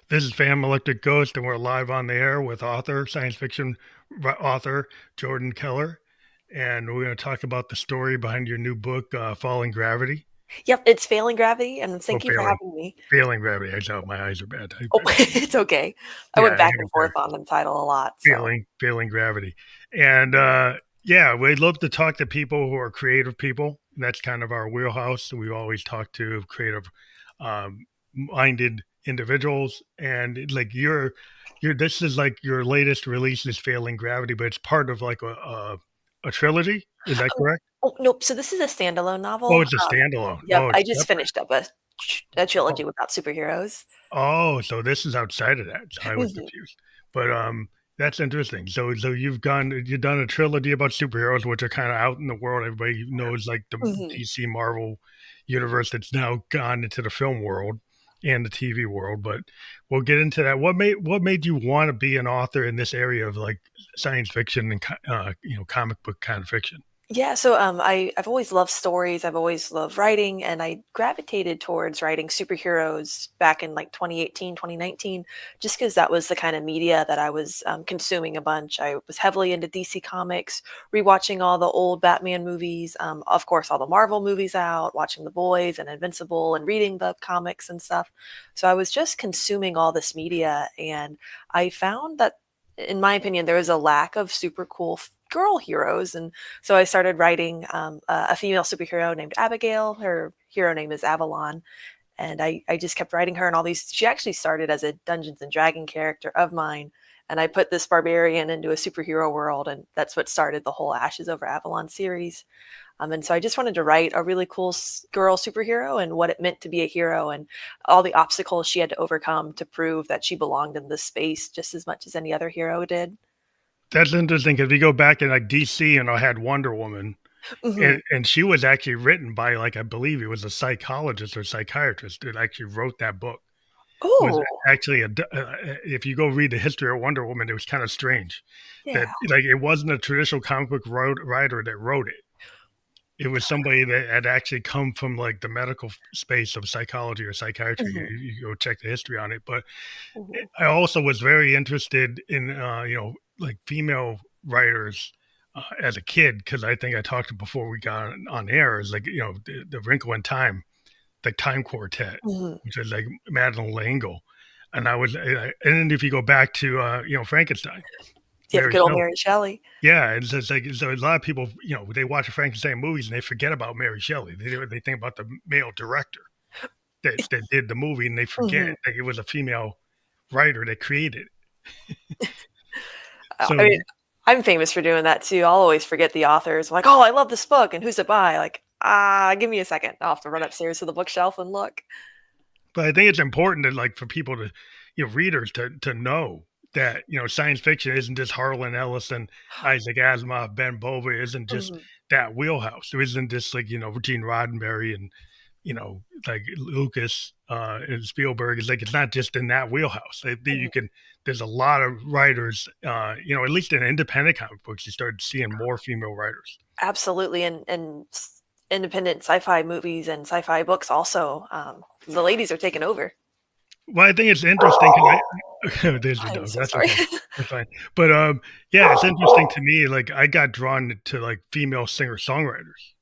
This is Phantom Electric Ghost, and we're live on the air with science fiction author Jordan Keller, and we're going to talk about the story behind your new book, Falling Gravity. Yep, it's Failing Gravity, and Oh, thank you for having me. failing gravity. I thought my eyes are bad. Oh, it's okay. I Yeah, went I back have and forth on the title a lot, so. failing gravity, and yeah, we'd love to talk to people who are creative people. That's kind of our wheelhouse. We always talk to creative minded individuals, and like your this is like your latest release is Failing Gravity, but it's part of like a trilogy. Is that Oh, correct? nope, so this is a standalone Oh, novel. it's a standalone. Yep, Oh, it's I just separate. finished up a trilogy Oh, about superheroes. oh, so this is outside of that. So I was Mhm, confused. But that's interesting. So you've done a trilogy about superheroes, which are kind of out in the world. Everybody knows like the mhm. DC Marvel universe that's now gone into the film world and the TV world. But we'll get into that. What made you want to be an author in this area of like science fiction and comic book kind of fiction? Yeah, so I've always loved stories. I've always loved writing, and I gravitated towards writing superheroes back in like 2018, 2019, just because that was the kind of media that I was consuming a bunch. I was heavily into DC Comics, rewatching all the old Batman movies, of course, all the Marvel movies out, watching The Boys and Invincible, and reading the comics and stuff. So I was just consuming all this media, and I found that, in my opinion, there was a lack of super cool girl heroes, and so I started writing a female superhero named Abigail. Her hero name is Avalon. And I just kept writing her and all these. She actually started as a Dungeons and Dragon character of mine. And I put this barbarian into a superhero world. And that's what started the whole Ashes Over Avalon series. And so I just wanted to write a really cool girl superhero and what it meant to be a hero and all the obstacles she had to overcome to prove that she belonged in this space just as much as any other hero did. That's interesting because we go back in like DC and I had Wonder Woman. Hmm. And she was actually written by, like, I believe it was a psychologist or psychiatrist that actually wrote that book. Was Oh, actually if you go read the history of Wonder Woman, it was kinda strange that, yeah. like, it wasn't a traditional comic book writer that wrote it. It was somebody that had actually come from, like, the medical space of psychology or psychiatry. Hmm. You go check the history on it, but Hmm. I also was very interested in, like female writers as a kid because I think I talked to before we got on air is like the Wrinkle in Time, the Time Quartet, Hmm. which is like Madeline L'Engle, and and then if you go back to Frankenstein, Yep, Mary good old Shelley, Mary Shelley. yeah, it's like so a lot of people they watch the Frankenstein movies and they forget about Mary Shelley. They think about the male director that did the movie and they forget Mhm. that it was a female writer that created it. I So mean, I'm famous for doing that too. I'll always forget the authors. I'm like, "Oh, I love this book, and who's it by?" Like, give me a second. I'll have to run upstairs to the bookshelf and look. but I think it's important that like for people to, readers to know that science fiction isn't just Harlan Ellison, Isaac Asimov, Ben Bova isn't just Mhm, that wheelhouse. There isn't just like Gene Roddenberry and like Lucas and Spielberg. It's like it's not just in that wheelhouse. You mhm. can there's a lot of writers. At least in independent comic books, you start seeing more female writers. Absolutely, and independent sci-fi movies and sci-fi books also, the ladies are taking over. Well, I think it's interesting because there's your I'm dog. so That's sorry. okay. That's fine. But yeah, it's interesting to me. Like I got drawn to like female singer songwriters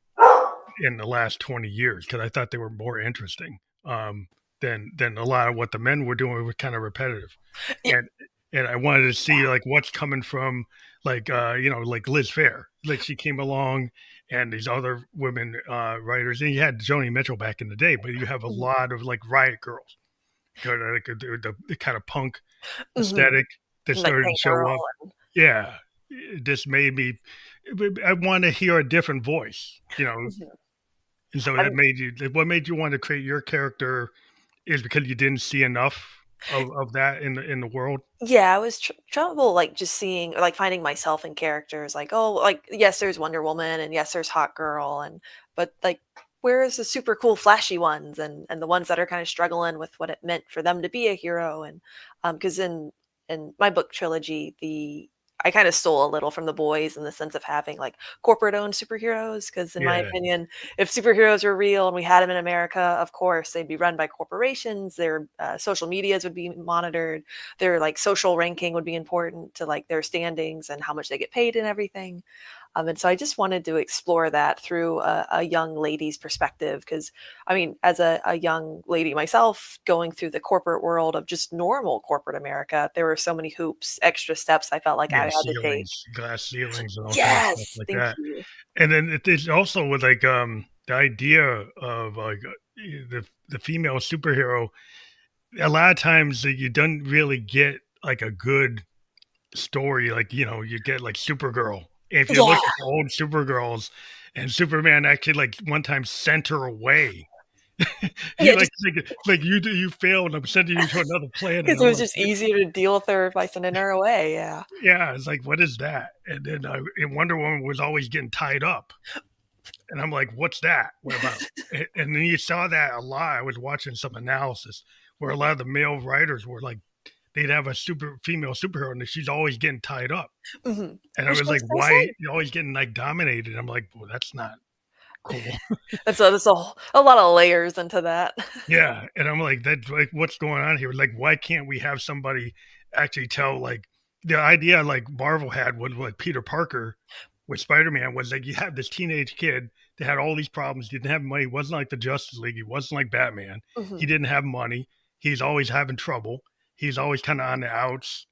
in the last 20 years because I thought they were more interesting than a lot of what the men were doing. Was kind of repetitive, Yeah, and I wanted to see like what's coming from like like Liz Fair. Like she came along and these other women writers, and you had Joni Mitchell back in the day, but you have a mhm, lot of like Riot Girls like the kind of punk mhm. aesthetic that Like started to Tank show Girl up. and Yeah, it just made me. I want to hear a different voice, mhm. and so that I'm made you. What made you want to create your character is because you didn't see enough of that in the world. Yeah, I was trouble like just seeing like finding myself in characters like, oh, like yes, there's Wonder Woman and yes, there's Hot Girl and but like where is the super cool flashy ones and the ones that are kind of struggling with what it meant for them to be a hero and because in my book trilogy, the I kind of stole a little from the boys in the sense of having like corporate owned superheroes. Because, in my Yeah, opinion, if superheroes were real and we had them in America, of course, they'd be run by corporations. Their social medias would be monitored. Their like social ranking would be important to like their standings and how much they get paid and everything. And so I just wanted to explore that through a young lady's perspective. Because, I mean, as a young lady myself, going through the corporate world of just normal corporate America, there were so many hoops, extra steps I felt like I yeah, had to take. ceilings, glass ceilings, and all kinds of stuff Yes, like thank that. you. And then it's also with like the idea of like the female superhero. A lot of times that you don't really get like a good story, like you get like Supergirl. If you Yeah, look at the old Supergirls, and Superman actually like one time sent her away. He yeah, just like you failed. I'm sending you to another planet. because it I'm was like, just easier to deal with her by sending her away. Yeah. yeah, it's like, what is that? And then and Wonder Woman was always getting tied up, and I'm like, what's that? What about? And then you saw that a lot. I was watching some analysis where a lot of the male writers were like, they'd have a super female superhero, and she's always getting tied up. Mhm. And I Which was like, makes no why sense. you're always getting like dominated? I'm like, well, that's not cool. That's a lot of layers into that. Yeah, and I'm like, that's like, what's going on here? Like, why can't we have somebody actually tell like the idea like Marvel had was like Peter Parker with Spider-Man was like you have this teenage kid that had all these problems, didn't have money, wasn't like the Justice League, he wasn't like Batman, he Mhm, didn't have money, he's always having trouble, he's always kind of on the outs.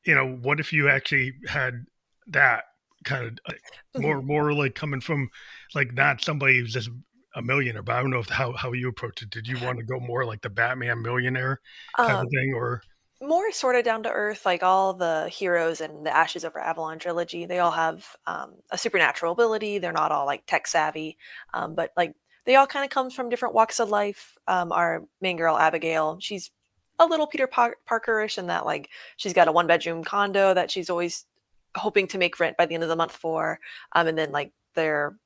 What if you actually had that kind of mhm. more like coming from like not somebody who's just a millionaire, but I don't know if how you approach it. Did you want to go more like the Batman millionaire type of Um, thing, or More sorta down to earth, like all the heroes in the Ashes Over Avalon trilogy, they all have, a supernatural ability, they're not all, like, tech savvy, but, like, they all kinda come from different walks of life. Our main girl, Abigail, she's a little Peter Parker-ish in that, like, she's got a one-bedroom condo that she's always hoping to make rent by the end of the month for, and then, like, their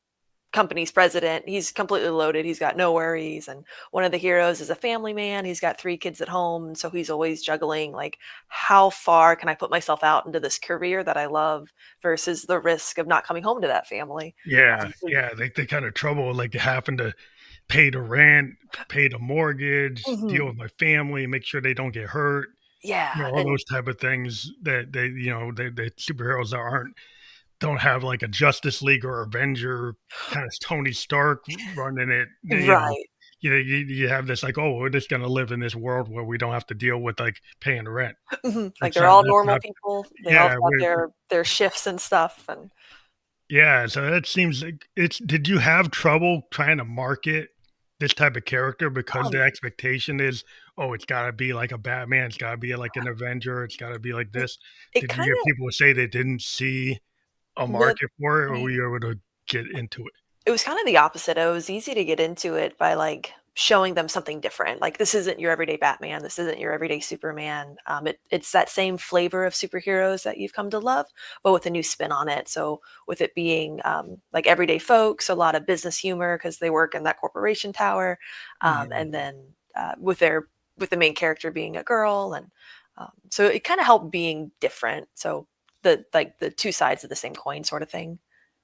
company's president. He's completely loaded. He's got no worries. And one of the heroes is a family man. He's got three kids at home. So he's always juggling, like, how far can I put myself out into this career that I love versus the risk of not coming home to that family? yeah, 'Cause yeah, they kind of trouble like having to pay the rent, pay the mortgage, deal Mhm. with my family, make sure they don't get hurt, Yeah. all And those type of things that they superheroes that aren't don't have like a Justice League or Avenger kind of Tony Stark running it. right. You have this like, oh, we're just gonna live in this world where we don't have to deal with like paying the rent. Mhm. Like, That's they're not all that's normal not people. They all yeah, got their shifts and stuff. And yeah. So that seems like it's. Did you have trouble trying to market this type of character because the um, expectation is, oh, it's got to be like a Batman, it's got to be like an Avenger, it's got to be like it, this. it Did you kind hear people say they didn't see a of market for it, or were you able to get into it? It was kind of the opposite. It was easy to get into it by like showing them something different. Like, this isn't your everyday Batman. This isn't your everyday Superman. It's that same flavor of superheroes that you've come to love, but with a new spin on it. So with it being like everyday folks, a lot of business humor because they work in that corporation tower, Mhm. and then with the main character being a girl, and so it kind of helped being different. So the two sides of the same coin sort of thing.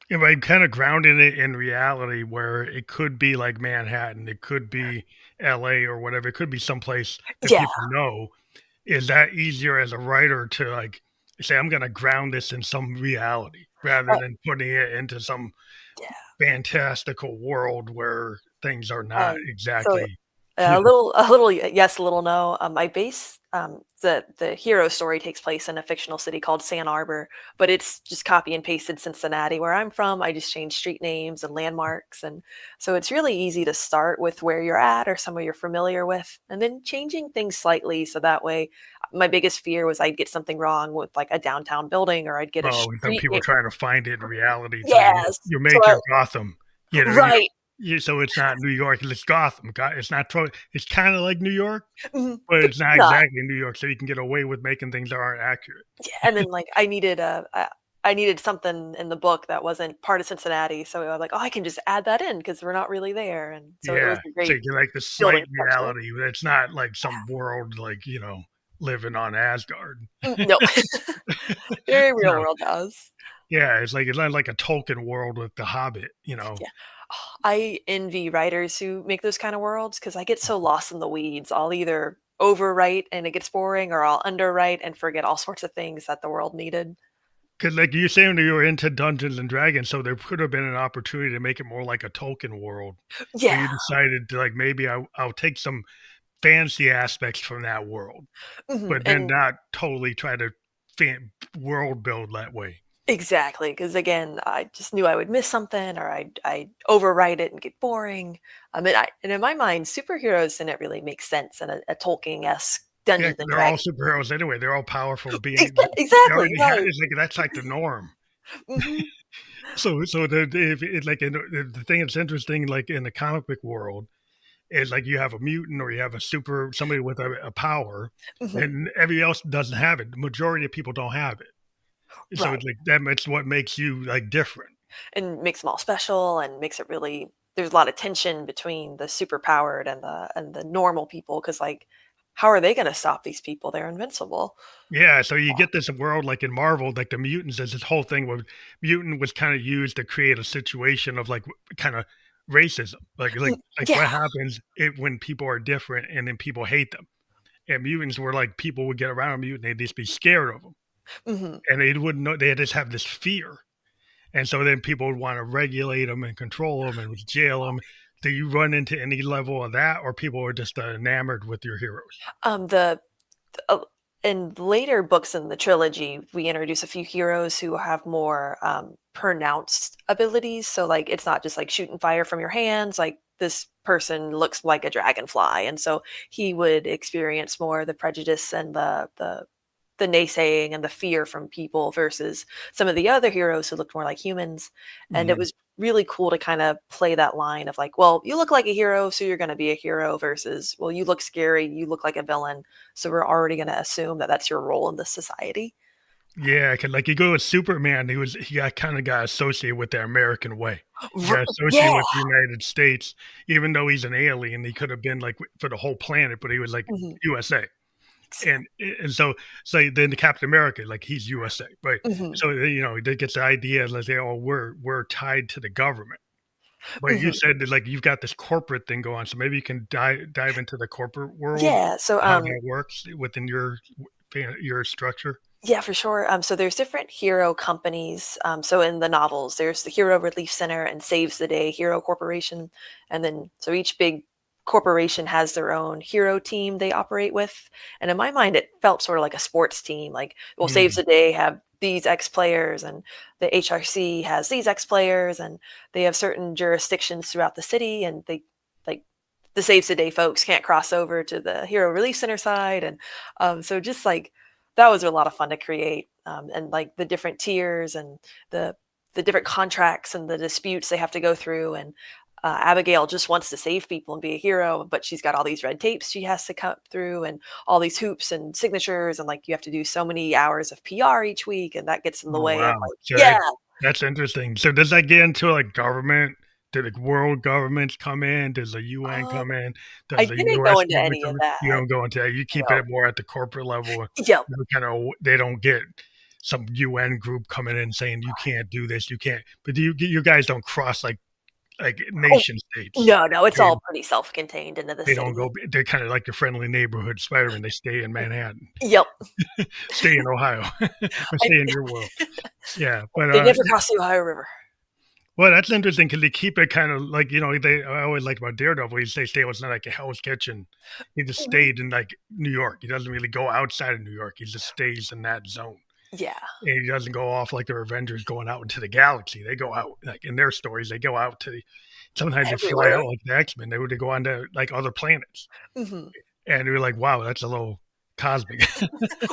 Yeah, by kind of grounding it in reality where it could be like Manhattan, it could be LA or whatever, it could be someplace that Yeah. people know. Is that easier as a writer to like say, I'm gonna ground this in some reality rather Uh, than putting it into some yeah. fantastical world where things are not So exactly, you a know. little yes, a little no. I base the hero story takes place in a fictional city called San Arbor, but it's just copy and pasted Cincinnati, where I'm from. I just changed street names and landmarks, and so it's really easy to start with where you're at or somewhere you're familiar with, and then changing things slightly so that way. My biggest fear was I'd get something wrong with like a downtown building, or I'd get a Oh, some street people name. trying to find it in reality, so Yes, you so make your Gotham, right. so it's not New York, it's Gotham. It's not it's kinda like New York, Mhm, but but it's not not. exactly New York, so you can get away with making things that aren't accurate. Yeah, and then, like, I needed something in the book that wasn't part of Cincinnati, so I was like, "Oh, I can just add that in because 'cause we're not really there," and so it was Yeah, a so great you get, like, the slight building structure. reality, but it's not like some world, like, living on Asgard. No, very real So world house. yeah, it's like a Tolkien world with the Hobbit, you know. Yeah. I envy writers who make those kind of worlds because I get so lost in the weeds. I'll either overwrite and it gets boring, or I'll underwrite and forget all sorts of things that the world needed. Because like you're saying that you were into Dungeons and Dragons, so there could have been an opportunity to make it more like a Tolkien world, but Yeah. you decided to like maybe I'll take some fancy aspects from that world, Mhm, but then and not totally try to world build that way. exactly, because again, I just knew I would miss something, or I'd overwrite it and get boring. And in my mind, superheroes didn't really make sense in a Tolkien-esque Yeah, Dungeons 'cause and they're all Dragons. superheroes anyway. They're all powerful beings. They Exactly, already have right. it's like that's like the norm. Mhm, So the if it like in the thing that's interesting, like in the comic book world, is like you have a mutant or you have a super somebody with a power, mhm, and everybody else doesn't have it. The majority of people don't have it. So right, it's like that's what makes you like different. and makes them all special and makes it really there's a lot of tension between the superpowered and the normal people, because like, how are they gonna stop these people? They're invincible. Yeah, so you get this world like in Marvel, like the mutants. There's this whole thing where mutant was kind of used to create a situation of like kind of racism, like Yeah, what happens when people are different and then people hate them. And mutants were like people would get around a mutant, they'd just be scared of them, mhm. and they wouldn't know. They just have this fear, and so then people would want to regulate them and control them and jail them. Do you run into any level of that, or people are just enamored with your heroes? The uh, in later books in the trilogy, we introduce a few heroes who have more pronounced abilities. So, like, it's not just like shooting fire from your hands. Like, this person looks like a dragonfly, and so he would experience more the prejudice and the naysaying and the fear from people versus some of the other heroes who looked more like humans. And it Mhm. was really cool to kind of play that line of like, well, you look like a hero, so you're going to be a hero, versus, well, you look scary, you look like a villain, so we're already going to assume that that's your role in this society. Yeah, 'cause, like, you go with Superman, he got kinda got associated with the American way. He got Yeah. associated with the United States, even though he's an alien, he could have been, like, for the whole planet, but he was, like, Mhm. USA. Exact And so then the Captain America, like, he's USA, right? Mhm. So, you know, they gets the idea, like, they all we're tied to the government. But you Mhm. said that, like, you've got this corporate thing going, so maybe you can dive into the corporate world, Yeah, so, how that works within your structure? yeah, for sure. So there's different hero companies. So in the novels, there's the Hero Relief Center and Saves the Day Hero Corporation, and then so each big corporation has their own hero team they operate with. And in my mind, it felt sort of like a sports team. Like, well, Saves Mm. the Day have these X players, and the HRC has these X players, and they have certain jurisdictions throughout the city, and they like the Saves the Day folks can't cross over to the Hero Relief Center side, and so just like that was a lot of fun to create, and like the different tiers and the the different contracts and the disputes they have to go through. And Abigail just wants to save people and be a hero, but she's got all these red tapes she has to cut through, and all these hoops and signatures, and like you have to do so many hours of PR each week, and that gets in the Oh, way of wow. like, So yeah, that's interesting. So does that get into, like, government? Do, like, world governments come in? Does the UN um, come in? I Does the didn't go US into government any come of in? You that. don't go into that. You keep No. it more at the corporate level. Yep. They don't get some UN group coming in saying, "You can't do this, you can't." But do you guys don't cross, like, Oh, nation states. no, no, it's They all pretty self-contained into the they don't city. go they're kinda like your friendly neighborhood Spider-Man. They stay in Manhattan, Yep. stay in Ohio, or I stay in your world. Yeah, but, They never crossed the Ohio River. well, that's interesting because they keep it kind of like, you know, I always like about Daredevil, he stay was not like a Hell's Kitchen. He just Mhm. stayed in, like, New York. He doesn't really go outside of New York. He just stays in that zone. Yeah. And he doesn't go off like the Avengers going out into the galaxy. They go out, like, in their stories, they go out to sometimes they fly Everywhere. out like the X-Men. They would go on to, like, other planets. Mhm. And you're like, "Wow, that's a little cosmic."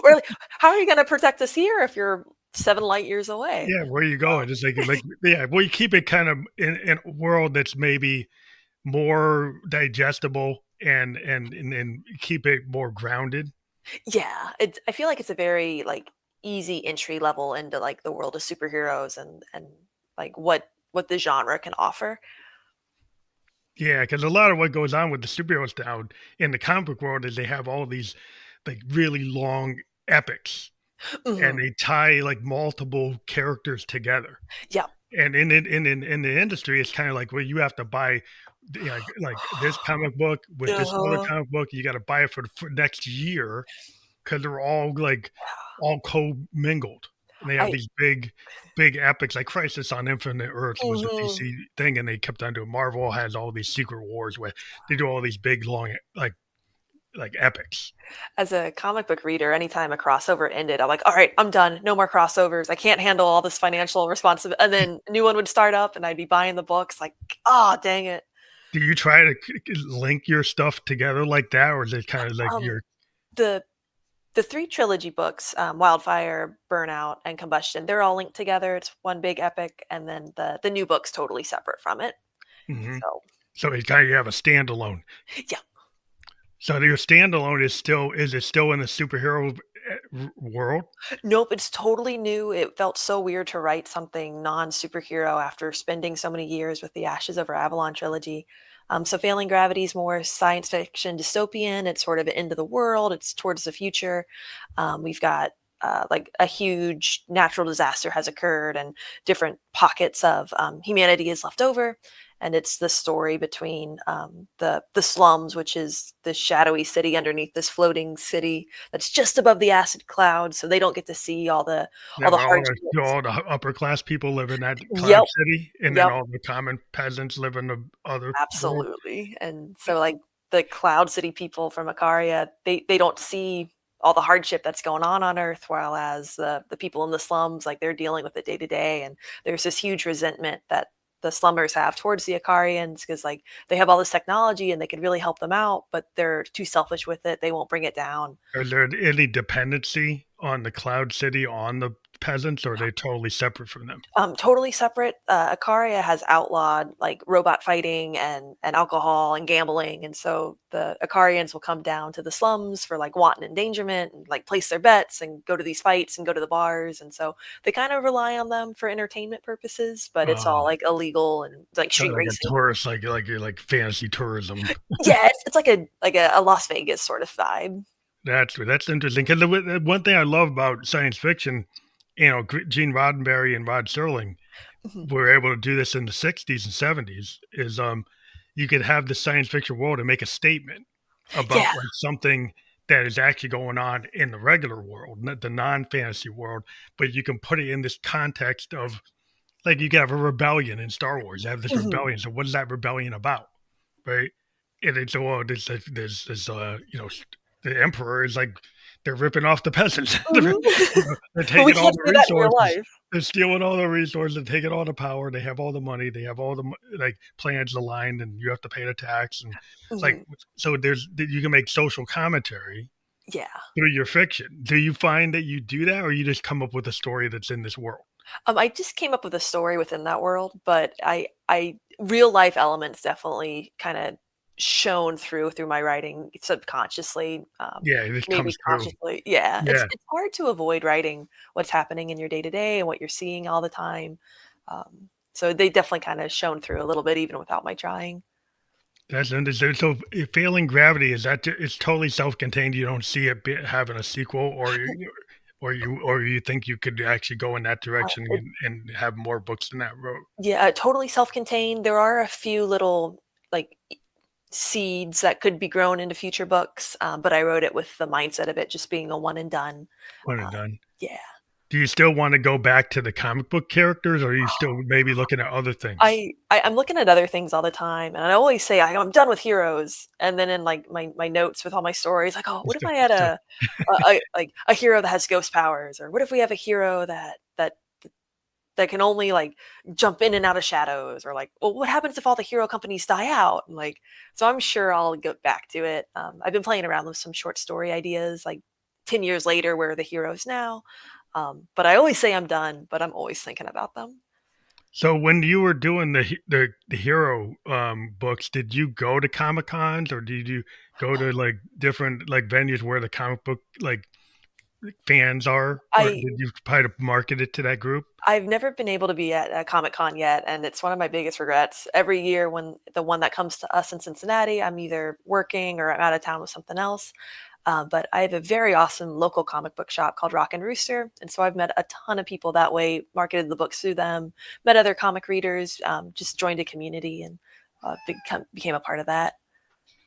Or like, how are you gonna protect us here if you're 7 light years away? Yeah, where you going? It's like yeah, well, you keep it kind of in a world that's maybe more digestible and keep it more grounded. Yeah, it's I feel like it's a very, like, easy entry level into, like, the world of superheroes and, like, what the genre can offer. Yeah, because a lot of what goes on with the superheroes now in the comic book world is they have all these like really long epics, and Mhm. they tie like multiple characters together. Yeah. And in the industry, it's kind of like where you have to buy like this comic book with this other Uh-huh. comic book. You got to buy it for next year because they're all like all co-mingled, and they have I these big epics like Crisis on Infinite Earths was a Mhm. DC thing, and they kept on doing. Marvel has all these Secret Wars where they do all these big long like epics. As a comic book reader, anytime a crossover ended, I'm like, "All right, I'm done. No more crossovers. I can't handle all this financial responsibility." And then a new one would start up, and I'd be buying the books like, "Oh, dang it." Do you try to link your stuff together like that, or is it kind of like Um, you're the the 3 trilogy books, Wildfire, Burnout, and Combustion, they're all linked together. It's one big epic, and then the new book's totally separate from it. mhm. So, So it's kind of you have a standalone. yeah. So your standalone is it still in the superhero world? Nope, it's totally new. It felt so weird to write something non-superhero after spending so many years with the Ashes Over Avalon trilogy. So Failing Gravity is more science fiction dystopian. It's sort of an end of the world. It's towards the future. We've got like a huge natural disaster has occurred, and different pockets of humanity is left over. And it's the story between the slums, which is the shadowy city underneath this floating city that's just above the acid cloud, so they don't get to see all Now the all hardships. the upper class people live in that cloud Yep, city, and then yep, all the common peasants live in the other world. absolutely. And so, like, the Cloud City people from Ikaria, they don't see all the hardship that's going on Earth, whereas the people in the slums, like, they're dealing with it day to day, and there's this huge resentment that the slummers have towards the Ikarians because, like, they have all this technology and they could really help them out, but they're too selfish with it. They won't bring it down. Is there any dependency on the cloud city on the peasants, or are they totally separate from them? Totally separate. Ikaria has outlawed like robot fighting and alcohol and gambling, and so the Ikarians will come down to the slums for like wanton endangerment and like place their bets and go to these fights and go to the bars, and so they kind of rely on them for entertainment purposes, but it's all like illegal and like Kind street of like a racing. tourist, like fantasy tourism. Yeah, it's like a Las Vegas sort of vibe. That's interesting because the one thing I love about science fiction, Gene Roddenberry and Rod Serling Mhm. were able to do this in the 60s and 70s is you could have the science fiction world and make a statement about Yeah. like something that is actually going on in the regular world, not the non-fantasy world, but you can put it in this context of like you can have a rebellion in Star Wars. You have this Mhm. rebellion. So what is that rebellion about? Right? And it's well, this the emperor is like they're ripping off the peasants. Mhm. They're But we taking all can't the say that in real resources. life. They're stealing all the resources and taking all the power. They have all the money. They have all the like plans aligned, and you have to pay the tax. And like Mhm. so, you can make social commentary Yeah. through your fiction. Do you find that you do that, or you just come up with a story that's in this world? I just came up with a story within that world, but I real life elements definitely kinda shone through my writing subconsciously, Yeah, it just maybe comes through. consciously. Yeah, Yeah, it's hard to avoid writing what's happening in your day to day and what you're seeing all the time. So they definitely kinda shone through a little bit even without my trying. that's interesting. So, failing gravity is that it's totally self-contained. You don't see it having a sequel, or you think you could actually go in that direction It and have more books in that road. Yeah, totally self-contained. There are a few little, like, seeds that could be grown into future books, but I wrote it with the mindset of it just being a one and done. One Uh, and done. yeah. Do you still want to go back to the comic book characters, or are you still maybe looking at other things? I'm looking at other things all the time, and I always say, I'm done with heroes," and then in, like, my notes with all my stories, like, "Oh, You what if still, I had still a hero that has ghost powers?" Or, "What if we have a hero that can only, like, jump in and out of shadows?" Or, like, "Well, what happens if all the hero companies die out?" And, like, so I'm sure I'll get back to it. I've been playing around with some short story ideas, like, 10 years later, where are the heroes now? But I always say I'm done, but I'm always thinking about them. So when you were doing the hero books, did you go to comic cons, or did you go to like different like venues where the comic book like fans are, or I did you try to market it to that group? I've never been able to be at a Comic Con yet, and it's one of my biggest regrets. Every year when the one that comes to us in Cincinnati, I'm either working or I'm out of town with something else. But I have a very awesome local comic book shop called Rock and Rooster. And so I've met a ton of people that way, marketed the books through them, met other comic readers, just joined a community and became a part of that.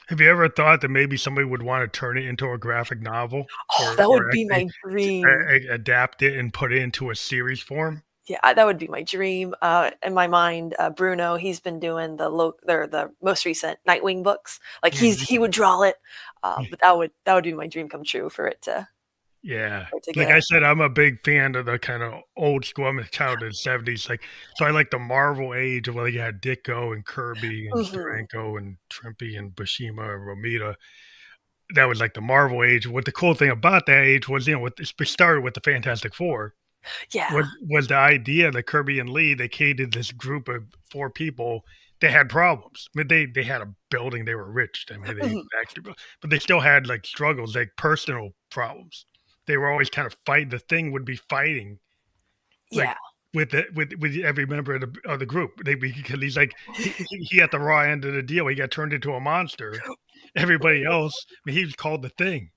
Have you ever thought that maybe somebody would want to turn it into a graphic novel, Oh, or that would be actually my dream. adapt it and put it into a series form? Yeah, that would be my dream. In my mind, Bruno, he's been doing the most recent Nightwing books. Like Mhm. he would draw it, but that would be my dream come true Yeah. for it to Like get. I said, I'm a big fan of the kind of old school. I'm a child of the 70s. Like, so I like the Marvel age of, like, you had Ditko and Kirby and Hmm. Steranko and Trimpe and Bashima and Romita. That was like the Marvel age. What the cool thing about that age was, it started with the Fantastic Four. Yeah. Was the idea that Kirby and Lee, they created this group of four people that had problems. I mean, they had a building, they were rich. I mean, they Hmm. actually, but they still had like struggles, like personal problems. They were always kind of fight. The thing would be fighting like Yeah. with every member of the group. Because he's like he at the raw end of the deal. He got turned into a monster. Everybody else, I mean, he was called the Thing.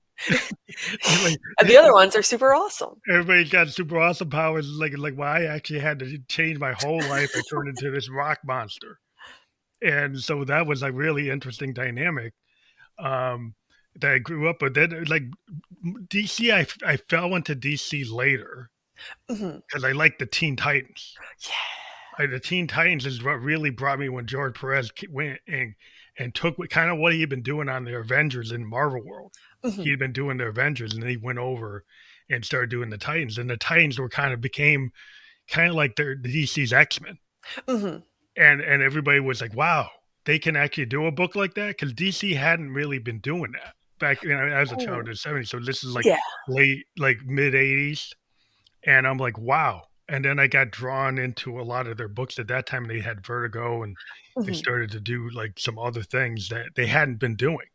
like And the other ones are super awesome. everybody's got super awesome powers. Well, I actually had to change my whole life. I turned into this rock monster, and so that was a really interesting dynamic um, that I grew up with. Then, like DC, I fell into DC later Hmm. because I like the Teen Titans. Yeah. The Teen Titans is what really brought me when George Perez went and took kind of what he had been doing on the Avengers in Marvel world. Hmm. He'd been doing the Avengers, and then he went over and started doing the Titans. And the Titans were became kind of like the DC's X-Men. Hmm. And everybody was like, wow, they can actually do a book like that, because DC hadn't really been doing that back, as a child Oh, in the 70s. So this is like yeah. late, like mid 80s. And I'm like, wow. And then I got drawn into a lot of their books at that time. They had Vertigo, and they Hmm. started to do like some other things that they hadn't been doing.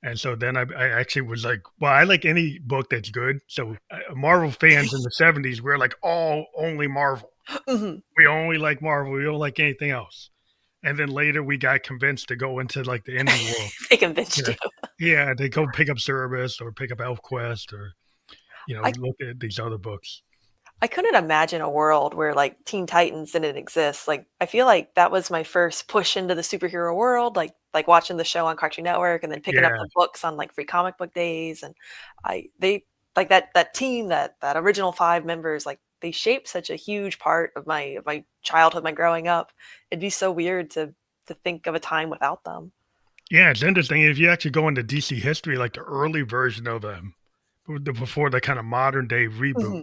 And so then I actually was like, well, I like any book that's good. So Marvel fans in the 70s, we're like all only Marvel. Hmm. We only like Marvel. We don't like anything else. And then later we got convinced to go into like the indie world. They convinced Yeah. you. Yeah. They go pick up Cerebus or pick up ElfQuest, or, I look at these other books. I couldn't imagine a world where like Teen Titans didn't exist. Like I feel like that was my first push into the superhero world, like watching the show on Cartoon Network and then picking up Yeah. the books on like free comic book days. And they like that team, that original five members, like they shaped such a huge part of my childhood, my growing up. It'd be so weird to think of a time without them. Yeah. It's interesting. If you actually go into DC history, like the early version of them, before the kind of modern day reboot, Hmm.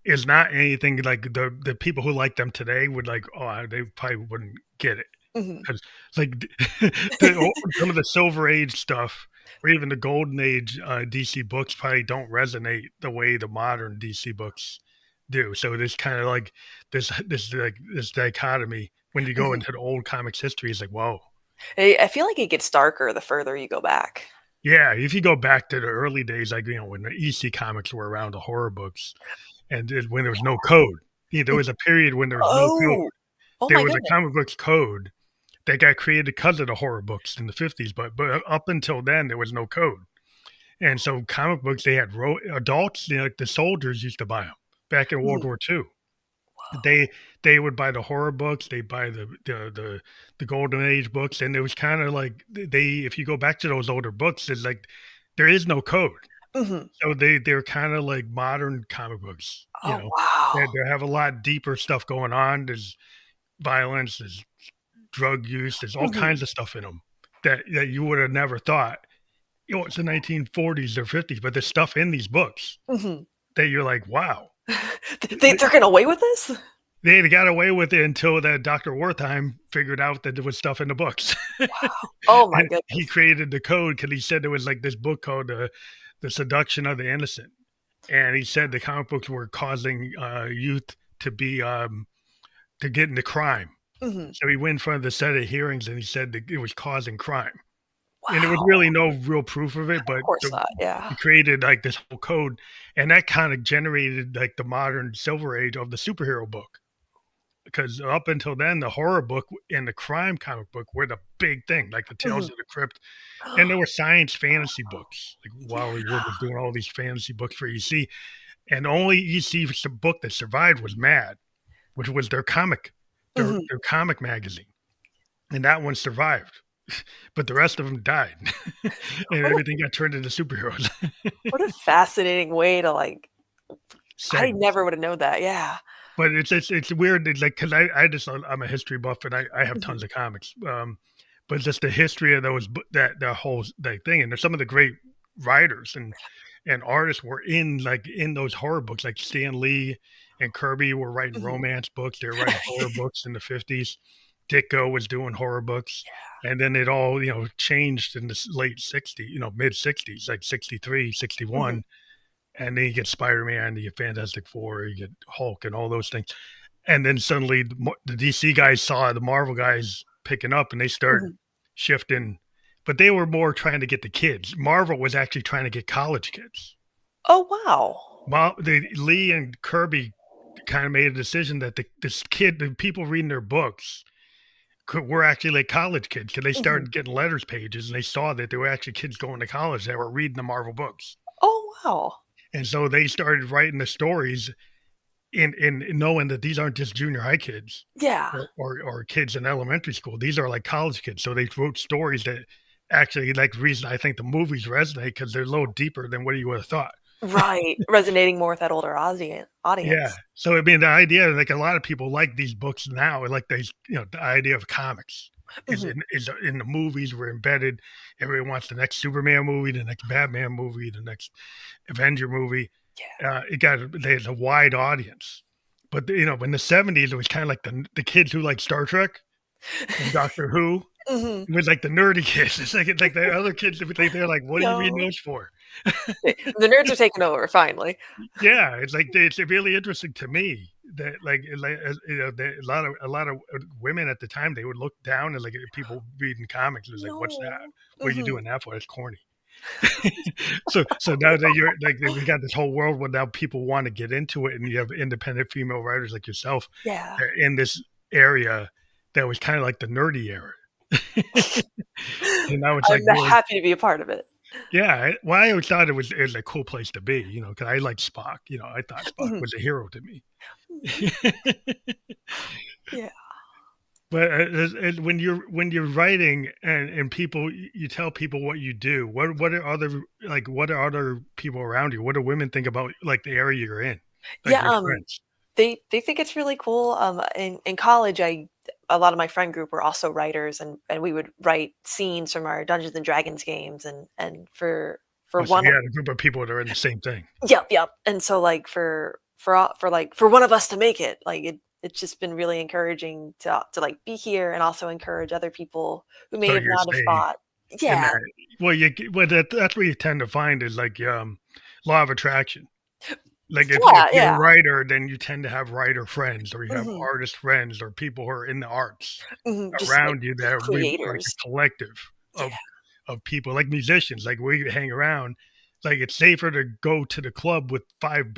is not anything like the people who like them today would like. Oh, they probably wouldn't get it, Hmm. because like some of the Silver Age stuff, or even the Golden Age DC books, probably don't resonate the way the modern DC books do. So there's kind of like this dichotomy when you go Hmm. into the old comics history. It's like, whoa. I feel like it gets darker the further you go back. Yeah, if you go back to the early days, like when the EC comics were around, the horror books, and when there was no code. Yeah, there was a period when there was no code. Oh, oh There my was a goodness. comic books code that got created because of the horror books in the 50s, but up until then there was no code. And so comic books, they had adults, like the soldiers used to buy them back in World Mhm. War II. They would buy the horror books, they buy the Golden Age books, and it was kind of like they if you go back to those older books, it's like there is no code. Mhm. So they're kind of like modern comic books, Oh, wow. They have a lot deeper stuff going on. There's violence, there's drug use, there's all Mhm. kinds of stuff in them that you would have never thought. It's the 1940s or 50s, but there's stuff in these books Mhm. that you're like, wow. They're getting away with this? They got away with it until that Dr. Wertheim figured out that there was stuff in the books. Wow. Oh my He goodness. created the code because he said there was like this book called The Seduction of the Innocent. And he said the comic books were causing youth to be to get into crime. Mhm. So he went in front of the set of hearings and he said that it was causing crime. And there was Wow. really no real proof of it, Of but course not, yeah. he created like this whole code, and that kind of generated like the modern Silver Age of the superhero book. because up until then, the horror book and the crime comic book were the big thing, like the Tales Mhm. of the Crypt, and there were science fantasy books. Like Wally Yeah. Wood was doing all these fantasy books for EC, and only EC's book that survived was Mad, which was Mhm. their comic magazine, and that one survived. But the rest of them died, and What a everything got turned into superheroes. what a fascinating way to, like I Segments. never would have known that, yeah. But it's weird. It's like because I just I'm a history buff and I have tons Mhm. of comics. But just the history of those that whole that thing and there's some of the great writers and artists were in like in those horror books like Stan Lee and Kirby were writing Mhm. romance books. They were writing horror books in the 50s. Ditko was doing horror books. And then it all, changed in the late 60s, mid 60s, like 63, Mhm. 61. And then you get Spider-Man, you get Fantastic Four, you get Hulk and all those things. And then suddenly the DC guys saw the Marvel guys picking up and they start Mhm. shifting, but they were more trying to get the kids. Marvel was actually trying to get college kids. Oh, wow. Lee and Kirby kind of made a decision that the people reading their books were actually like college kids because they Mhm. started getting letters pages and they saw that there were actually kids going to college that were reading the Marvel books. Oh, wow. And so they started writing the stories in knowing that these aren't just junior high kids Yeah. or kids in elementary school. These are like college kids. So they wrote stories that actually like the reason I think the movies resonate because they're a little deeper than what you would have thought. Right, resonating more with that older Yeah. audience. So I mean the idea like a lot of people like these books now, like these, the idea of comics Mhm. is in the movies were embedded. Everyone wants the next Superman movie, the next Batman movie, the next Avenger movie. Yeah. There's a wide audience. But in the 70s, it was kind of like the kids who like Star Trek and Doctor Who. Mhm. It was like the nerdy kids. It's like the other kids. They're like, "What are you reading No. those for?" The nerds are taking over finally. Yeah, it's like it's really interesting to me that that a lot of women at the time they would look down and like people reading comics. It was like, "What's that? No. What are you Mhm. doing that for? It's corny." So now that you're like we got this whole world where now people want to get into it, and you have independent female writers like yourself Yeah. in this area that was kind of like the nerdy era, and now it's like I'm really happy to be a part of it. yeah. Well, I always thought it was a cool place to be, because I like Spock. I thought Spock Mhm. was a hero to me. Mhm. Yeah. But when you're writing and people you tell people what you do, what are other people around you? What do women think about like the area you're in, like Yeah, your friends? they think it's really cool. In college, a lot of my friend group were also writers, and we would write scenes from our Dungeons and Dragons games, and for Oh, so one you had a group of people that are in the same thing. Yep, yep. And so, like, for one of us to make it, like, it's just been really encouraging to, like, be here and also encourage other people who may So have you not have stay thought. in Yeah. that. That's what you tend to find is like law of attraction. Like if Yeah, you're a yeah. writer, then you tend to have writer friends, or you have Mhm, artist friends, or people who are in the arts mhm, just, like, around you that are like creators. a collective Yeah. of people, like musicians. Like we hang around, like it's safer to go to the club with five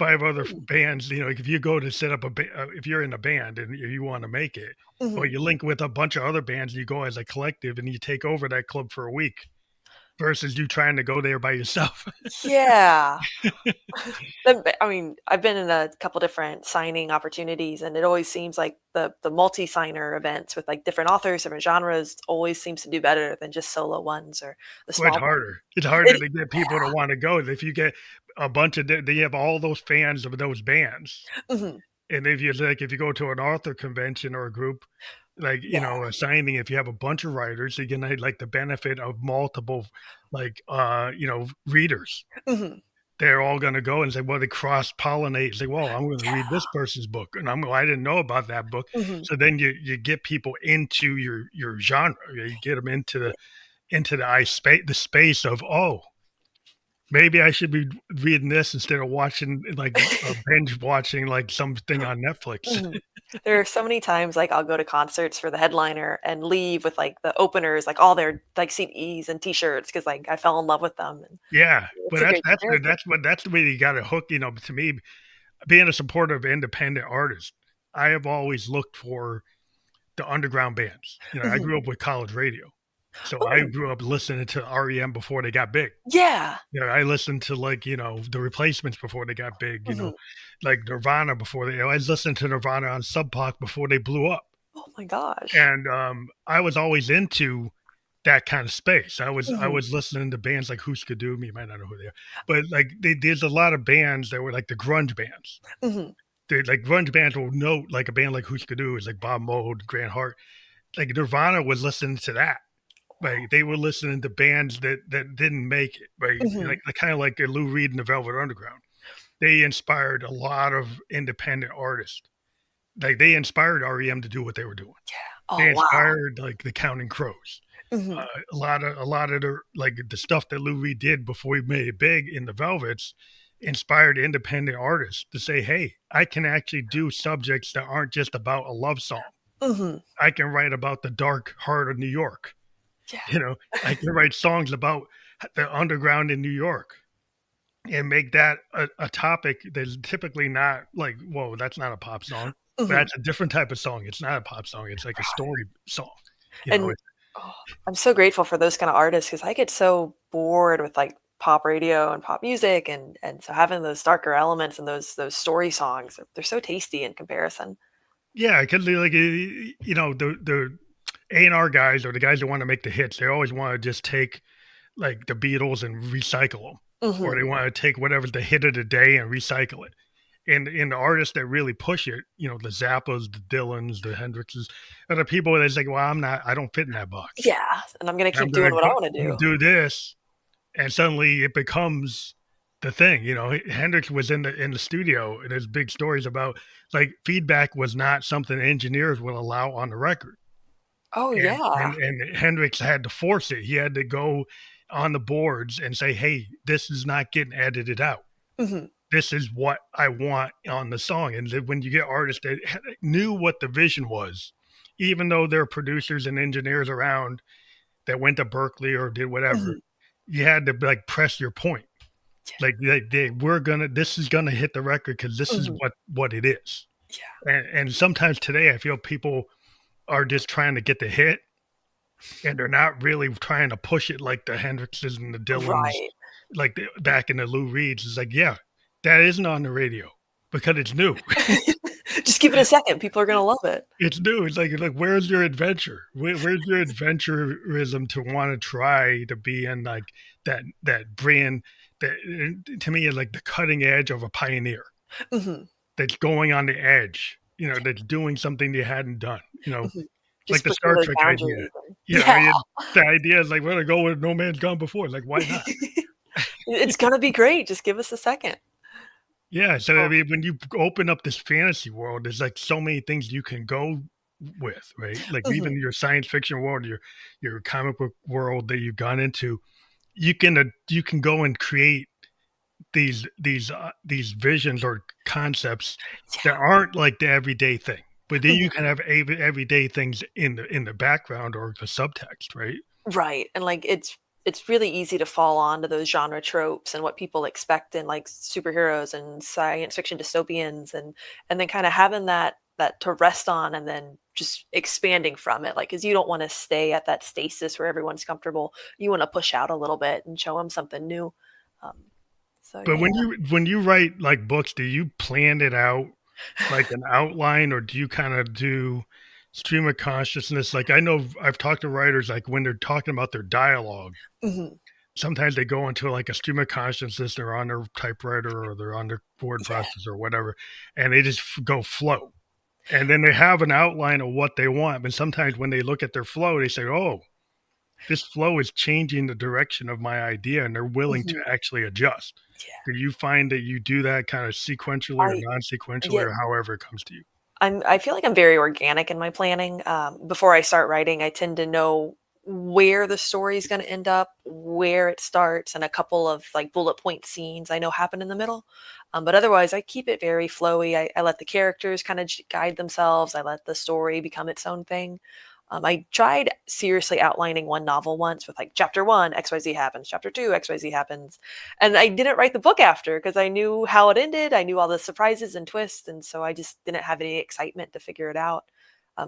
other Mm, bands. Like if you go to set up if you're in a band and you want to make it, or mhm. you link with a bunch of other bands, you go as a collective and you take over that club for a week versus you trying to go there by yourself. Yeah. I mean, I've been in a couple different signing opportunities, and it always seems like the multi-signer events with, like, different authors, different genres always seems to do better than just solo ones or the Well, it's small ones. harder. It's harder It to get people to wanna go. If you get a bunch of they have all those fans of those bands, Mhm. and if you go to an author convention or a group, like, Yeah. a signing, if you have a bunch of writers, you get, like, the benefit of multiple, like, readers. Mhm. They're all gonna go and say, well, they cross-pollinate, say, "Well, I'm gonna read Yeah. this person's book," and I didn't know about that book. Mhm. So then you get people into your genre. You get them into the space of, "Oh, maybe I should be reading this instead of watching like binge watching like something on Netflix." Mhm. There are so many times, like, I'll go to concerts for the headliner and leave with, like, the openers, like, all their, like, CDs and T-shirts because, like, I fell in love with them, and Yeah, but it's a great experience. that's the way you gotta hook, to me, being a supporter of independent artists. I have always looked for the underground bands. I Mhm. grew up with college radio, so I Oh, grew up listening to REM before they got big. yeah. I listened to, like, the Replacements before they got big, Mhm. like Nirvana before I listened to Nirvana on Sub Pop before they blew up. Oh my gosh. And, I was always into that kind of space. I Mhm. was listening to bands like Husker Du. You might not know who they are, but, like, there's a lot of bands that were like the grunge bands. Mhm. They like grunge bands will note like a band like Husker Du is like Bob Mould, Grant Hart. Like Nirvana was listening to that. Like they were listening to bands that didn't make it, right? Mhm. Like kind of like Lou Reed and the Velvet Underground. They inspired a lot of independent artists. Like they inspired REM to do what they were doing. They Oh, wow. inspired like the Counting Crows. Mhm. A lot of the like the stuff that Lou Reed did before he made it big in the Velvets inspired independent artists to say, "Hey, I can actually do subjects that aren't just about a love song. Mhm. I can write about the dark heart of New York. Yeah. You know, I can write songs about the underground in New York and make that a topic that's typically not like, whoa, that's not a pop song. Mhm. That's a different type of song. It's not a pop song. It's like a story song. You know, And oh, I'm so grateful for those kind of artists because I get so bored with like pop radio and pop music, and so having those darker elements and those story songs, they're so tasty in comparison. yeah, because like the A&R guys or the guys that want to make the hits, they always want to just take like the Beatles and recycle them, or they Mhm. want to take whatever's the hit of the day and recycle it. And the artists that really push it, the Zappas, the Dylans, the Hendrixes, are the people that's like, well, I don't fit in that box. Yeah, and I'm gonna I'm keep gonna doing what I wanna do. do this, and suddenly it becomes the thing. Hendrix was in the studio, and there's big stories about like feedback was not something engineers will allow on the record, Oh, and yeah. and Hendrix had to force it. He had to go on the boards and say, "Hey, this is not getting edited out. Mhm. This is what I want on the song." And then when you get artists that knew what the vision was, even though there are producers and engineers around that went to Berkeley or did whatever, Mhm. you had to like press your point. Like we're gonna this is gonna hit the record because this is Mhm. what it is. Yeah. And sometimes today I feel people are just trying to get the hit and they're not really trying to push it like the Hendrixes and the Dylans, Right. like back in the Lou Reeds. It's like, yeah, that isn't on the radio because it's new. Just give it a second, people are gonna love it. It's new. It's like where's your adventure? Where's your adventurism to want to try to be in like that brand that to me is like the cutting edge of a pioneer Mhm. that's going on the edge, that's doing something they hadn't done, Mhm. like Just the pushing Star those Trek idea. boundaries and yeah. The idea is like we're gonna go where no man's gone before. Like, why not? It's gonna be great, just give us a second. Yeah, so I Oh, mean, when you open up this fantasy world, there's like so many things you can go with, right? Like mhm. even your science fiction world, your comic book world that you've gone into, you can go and create these visions or concepts that Yeah. aren't like the everyday thing. But then you Mhm. can have everyday things in the background or the subtext, right? Right, and, like, it's really easy to fall onto those genre tropes and what people expect in, like, superheroes and science fiction dystopians, and then kinda having that to rest on and then just expanding from it, like, 'cause you don't wanna stay at that stasis where everyone's comfortable. You wanna push out a little bit and show them something new. Um, so But yeah. when you write like books, do you plan it out like an outline, or do you kind of do stream of consciousness? Like I know I've talked to writers like when they're talking about their dialogue, Mhm. sometimes they go into like a stream of consciousness. They're on their typewriter or they're on their word Yeah. processor or whatever, and they just go flow. And then they have an outline of what they want. But sometimes when they look at their flow, they say, "Oh, this flow is changing the direction of my idea," and they're willing to Mhm. actually adjust. Yeah. Do you find that you do that kind of sequentially or I non-sequentially yeah. or however it comes to you? I feel like I'm very organic in my planning. Before I start writing, I tend to know where the story is going to end up, where it starts, and a couple of like bullet point scenes I know happen in the middle. But otherwise, I keep it very flowy. I let the characters kind of guide themselves. I let the story become its own thing. I tried seriously outlining one novel once with like chapter one, XYZ happens, chapter two, XYZ happens. And I didn't write the book after because I knew how it ended. I knew all the surprises and twists. And so I just didn't have any excitement to figure it out.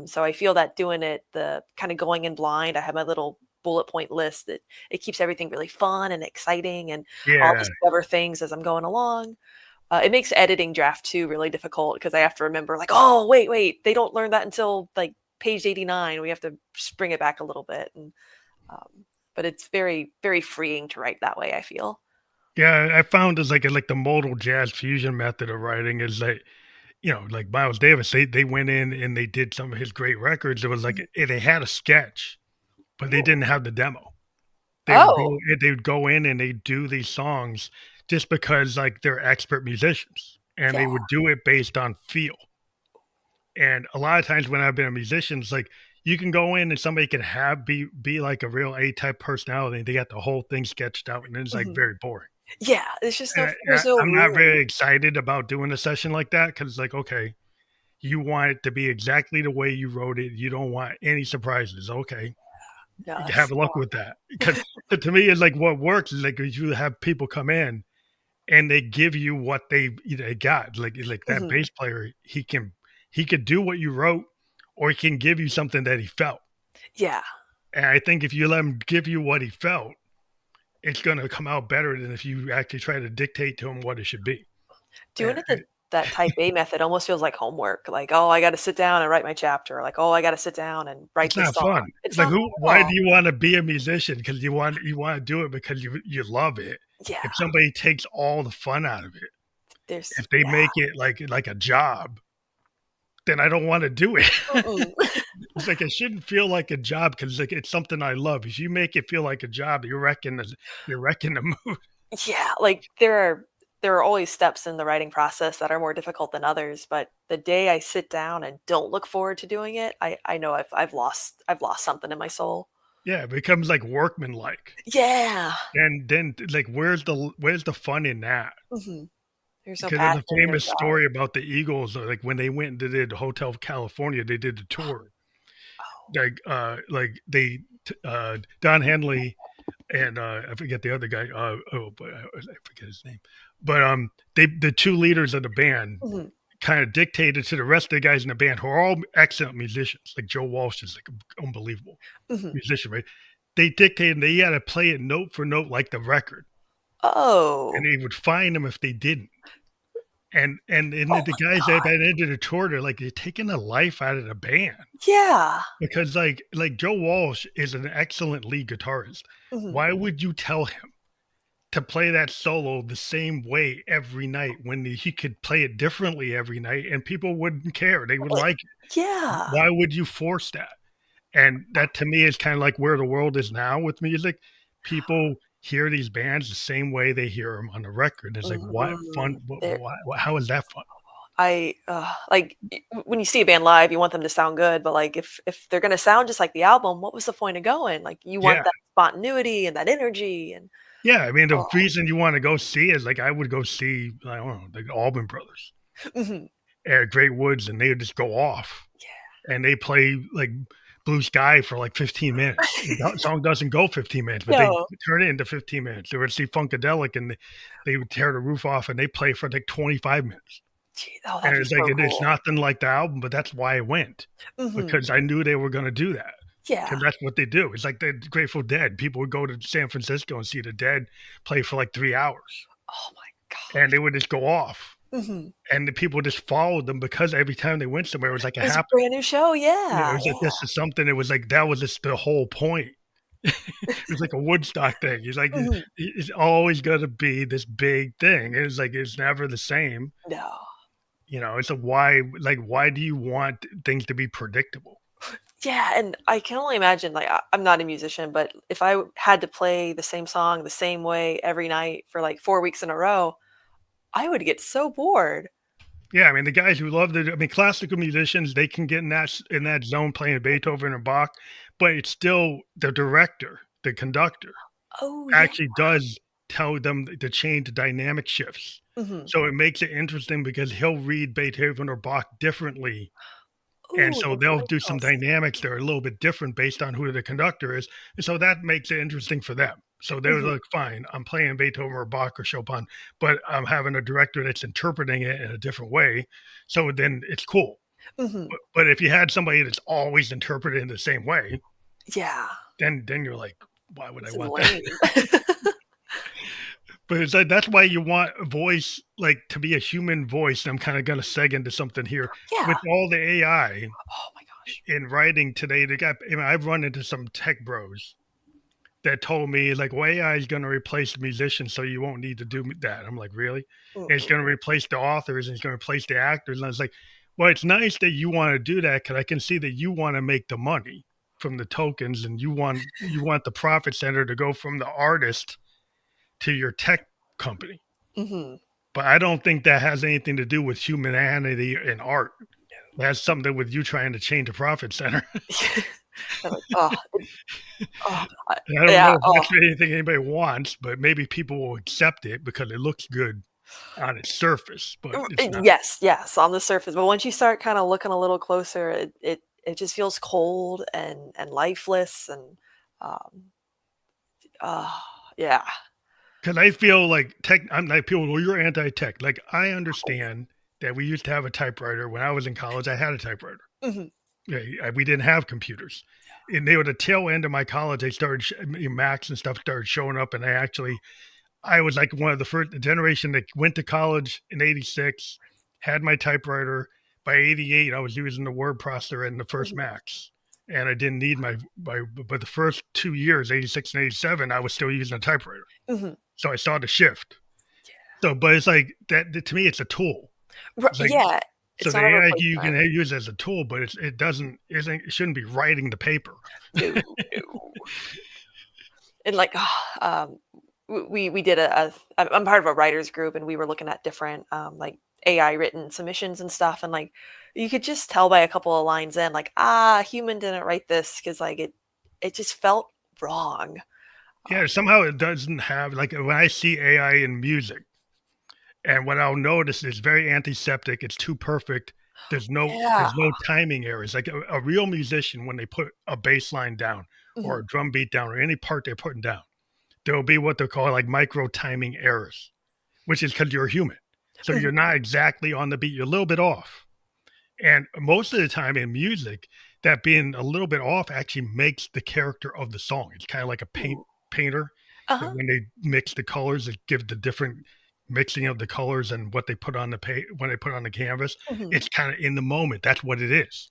So I feel that doing it, the kind of going in blind, I have my little bullet point list that it keeps everything really fun and exciting, and I'll Yeah, discover things as I'm going along. It makes editing draft two really difficult because I have to remember, like, oh, wait, they don't learn that until like page 89. We have to bring it back a little bit. And, but it's very, very freeing to write that way, I feel. yeah. I found as like the modal jazz fusion method of writing is like, like Miles Davis. They went in and they did some of his great records. It was like Mhm. they had a sketch, but they didn't have the demo. Oh, They would go in and they do these songs just because like they're expert musicians and yeah. they would do it based on feel. And a lot of times when I've been a musician, it's like you can go in and somebody can have be like a real A type personality. And they got the whole thing sketched out, and it's like Mhm. very boring. Yeah, it's just And no, there's no I'm not room. very excited about doing a session like that because it's like, okay, you want it to be exactly the way you wrote it. You don't want any surprises. Okay, No, have that's luck with that. Because to me, it's like what works is like you have people come in and they give you what they got. Like that mhm. bass player, he could do what you wrote, or he can give you something that he felt. Yeah. And I think if you let him give you what he felt, it's gonna come out better than if you actually try to dictate to him what it should be. Doing And it that type A method almost feels like homework. Like, oh, I got to sit down and write my chapter. Or like, oh, I got to sit down and write it's this not song. fun. It's Like not who? fun at Why do all. you want to be a musician? Because you want to do it because you love it. Yeah. If somebody takes all the fun out of it, There's if they yeah. make it like a job, then I don't want to do it. Mm-mm. It's like it shouldn't feel like a job because like it's something I love. If you make it feel like a job, you're wrecking the mood. Yeah, like there are always steps in the writing process that are more difficult than others, but the day I sit down and don't look forward to doing it, I know I've lost something in my soul. Yeah, it becomes like workmanlike. Yeah. And then like where's the fun in that? Mhm. There's no Because there's a passion, no famous drive. story about the Eagles, like when they went and did Hotel California, they did the tour. Oh. Like they Don Henley and I forget the other guy. But I forget his name. But the two leaders of the band Mhm. kind of dictated to the rest of the guys in the band who are all excellent musicians. Like Joe Walsh is like unbelievable Mhm. musician, right? They dictated they had to play it note for note like the record, and Oh. they would fine them if they didn't. And Oh the my guys that god. ended the tour, they're like, they're taking the life out of the band Yeah. because like Joe Walsh is an excellent lead guitarist. Mhm. Why would you tell him to play that solo the same way every night when he could play it differently every night and people wouldn't care? They would Like, like it. yeah. Why would you force that? And that to me is kind of like where the world is now with music. People hear these bands the same way they hear them on the record. It's like, what fun? Mhm. There How is that fun? I like when you see a band live, you want them to sound good, but like if they're gonna sound just like the album, what was the point of going? Like you want Yeah. that spontaneity and that energy and Yeah. I mean, the oh, reason you want to go see is like, I would go see, I don't know, the Allman Brothers mhm. at Great Woods and they would just go off and they play like Blue Sky for like 15 minutes. The song doesn't go 15 minutes, but they No. turn it into 15 minutes. They would see Funkadelic and they would tear the roof off and they play for like 25 minutes. Gee, oh, And that'd be it's like so it's cool. nothing like the album, but that's why I went Mhm. because I knew they were going to do that Yeah. because that's what they do. It's like the Grateful Dead. People would go to San Francisco and see the Dead play for like 3 hours, Oh my and gosh. they would just go off, Mhm. and the people just followed them because every time they went somewhere, it was like a It was a happening. brand new show, You know, it yeah, was like this is something. It was like that was just the whole point. It was like a Woodstock thing. He's like, yeah. Mhm. it's always going to be this big thing. It's like it's never the same. No. It's a why. Like, why do you want things to be predictable? Yeah, and I can only imagine, like, I'm not a musician, but if I had to play the same song the same way every night for, like, 4 weeks in a row, I would get so bored. Yeah, I mean, the guys who love I mean, classical musicians, they can get in that zone playing Beethoven or Bach, but it's still the director, the conductor, Oh, yeah. actually does tell them to change the dynamic shifts. Mhm. So it makes it interesting because he'll read Beethoven or Bach differently And Ooh, so those they'll light do some bells. dynamics that are a little bit different based on who the conductor is. And so that makes it interesting for them. So they're Mhm, like, fine, I'm playing Beethoven or Bach or Chopin, but I'm having a director that's interpreting it in a different way. So then it's cool. mhm. But if you had somebody that's always interpreted in the same way, Yeah, then you're like, why would I this is want that? lame. But it's like that's why you want a voice like to be a human voice. And I'm kind of gonna seg into something here Yeah. with all the AI Oh my gosh. in writing today. They got. I mean, I've run into some tech bros that told me like, well, AI is going to replace musicians, so you won't need to do that. I'm like, really? And it's Mm-mm. going to replace the authors and it's going to replace the actors. And I was like, well, it's nice that you want to do that because I can see that you want to make the money from the tokens and you want the profit center to go from the artist to your tech company. Mhm. But I don't think that has anything to do with humanity and art. It has something with you trying to change the profit center. They're like, "Oh, oh, And I don't yeah, know if oh, that's anything anybody wants, but maybe people will accept it because it looks good on its surface, but it's not. yes, yes, on the surface, but once you start kinda looking a little closer, it just feels cold and lifeless and, um, uh, yeah. Because I feel like tech, I'm like people, well, you're anti-tech. Like I understand that we used to have a typewriter. When I was in college, I had a typewriter. Mhm, Yeah, we didn't have computers. And they were the tail end of my college. They started Macs and stuff started showing up, and I was like one of the first generation that went to college in '86, had my typewriter. By '88, I was using the word processor and the first mhm, Macs, and I didn't need my. But the first 2 years, '86 and '87, I was still using a typewriter. mhm. So I saw the shift. So, but it's like that to me, it's a tool. It's like Yeah, so it's the not a AI you can replacement. use as a tool, but it doesn't isn't it shouldn't be writing the paper. No, no. And like we did I'm part of a writers group and we were looking at different like AI written submissions and stuff and like you could just tell by a couple of lines in like human didn't write this because like it just felt wrong. Yeah, somehow it doesn't have like when I see AI in music, and what I'll notice is very antiseptic. It's too perfect. Yeah. There's no timing errors. Like a real musician, when they put a bass line down or Mhm, a drum beat down or any part they're putting down, there will be what they call like micro timing errors, which is because you're human. So mhm, you're not exactly on the beat. You're a little bit off. And most of the time in music, that being a little bit off actually makes the character of the song. It's kind of like a ooh, painter that uh-huh. when they mix the colors, it gives the different mixing of the colors and what they put on when they put on the canvas. Mhm, It's kind of in the moment. That's what it is,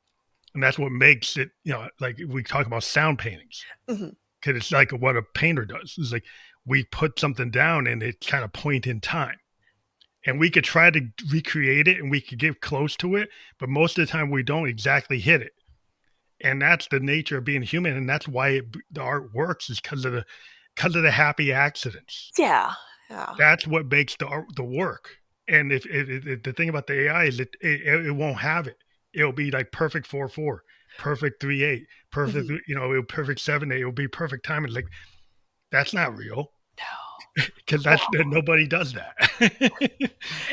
and that's what makes it. Like we talk about sound paintings mhm, because it's like what a painter does. It's like we put something down and it kind of point in time and we could try to recreate it and we could get close to it, but most of the time we don't exactly hit it. And that's the nature of being human, and that's why the art works is because of the happy accidents. yeah, yeah. That's what makes the art the work. And if the thing about the AI is it won't have it. It'll be like perfect 4/4, perfect 3/8, perfect Mhm. perfect 7/8. It'll be perfect time. It's like that's not real No. because Well, that's nobody does that.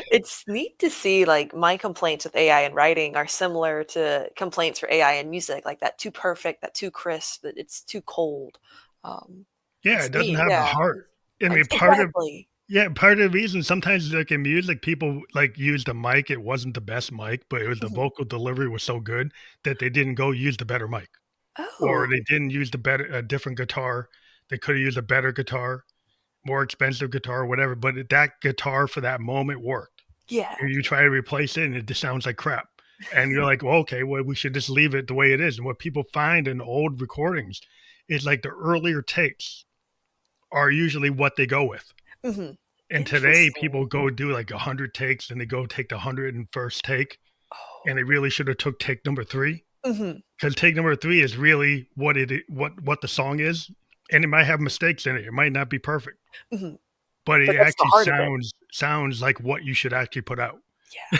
it's neat to see, like, my complaints with AI in writing are similar to complaints for AI in music, like that too perfect, that too crisp, that it's too cold. Yeah, It's it doesn't neat, have the yeah. heart. I Like mean, exactly. part of the reason sometimes like in music, people like use the mic. It wasn't the best mic, but it was the Mhm. vocal delivery was so good that they didn't go use the better mic, or they Oh, didn't use the better a different guitar. They could have used a better guitar, more expensive guitar, whatever. But that guitar for that moment worked. yeah. And you try to replace it, and it just sounds like crap. And you're like, well, okay, well, we should just leave it the way it is. And what people find in old recordings is like the earlier takes are usually what they go with. Mhm. And today, Interesting. people go do like 100 takes, and they go take the 101st take, and Oh. they really should have took take number 3 Mhm, because take number 3 is really what the song is, and it might have mistakes in it. It might not be perfect, mhm. but But it that's the actually heart of it. sounds like what you should actually put out. Yeah.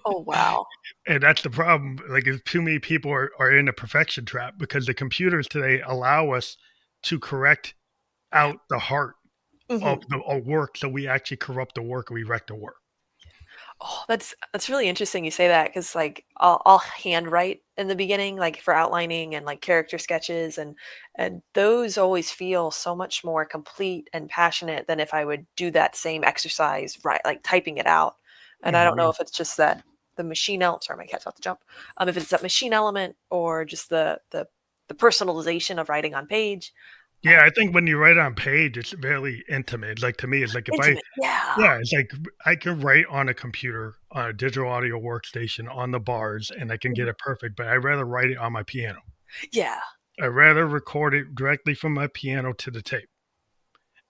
Oh, wow. And that's the problem. Like, if too many people are in a perfection trap because the computers today allow us to correct Yeah. out the heart of Mhm. the work, so we actually corrupt the work, we wreck the work. Oh, that's really interesting you say that because like I'll handwrite in the beginning, like for outlining and like character sketches, and those always feel so much more complete and passionate than if I would do that same exercise, right, like typing it out. And I don't know Mhm. if it's just that the machine element. Sorry, my cat's about to jump. If it's that machine element or just the personalization of writing on page. Yeah, I think when you write on page, it's very intimate. Like, to me, it's like if I Intimate, yeah, yeah, it's like I can write on a computer, on a digital audio workstation, on the bars, and I can mhm, get it perfect, but I'd rather write it on my piano. yeah, I'd rather record it directly from my piano to the tape.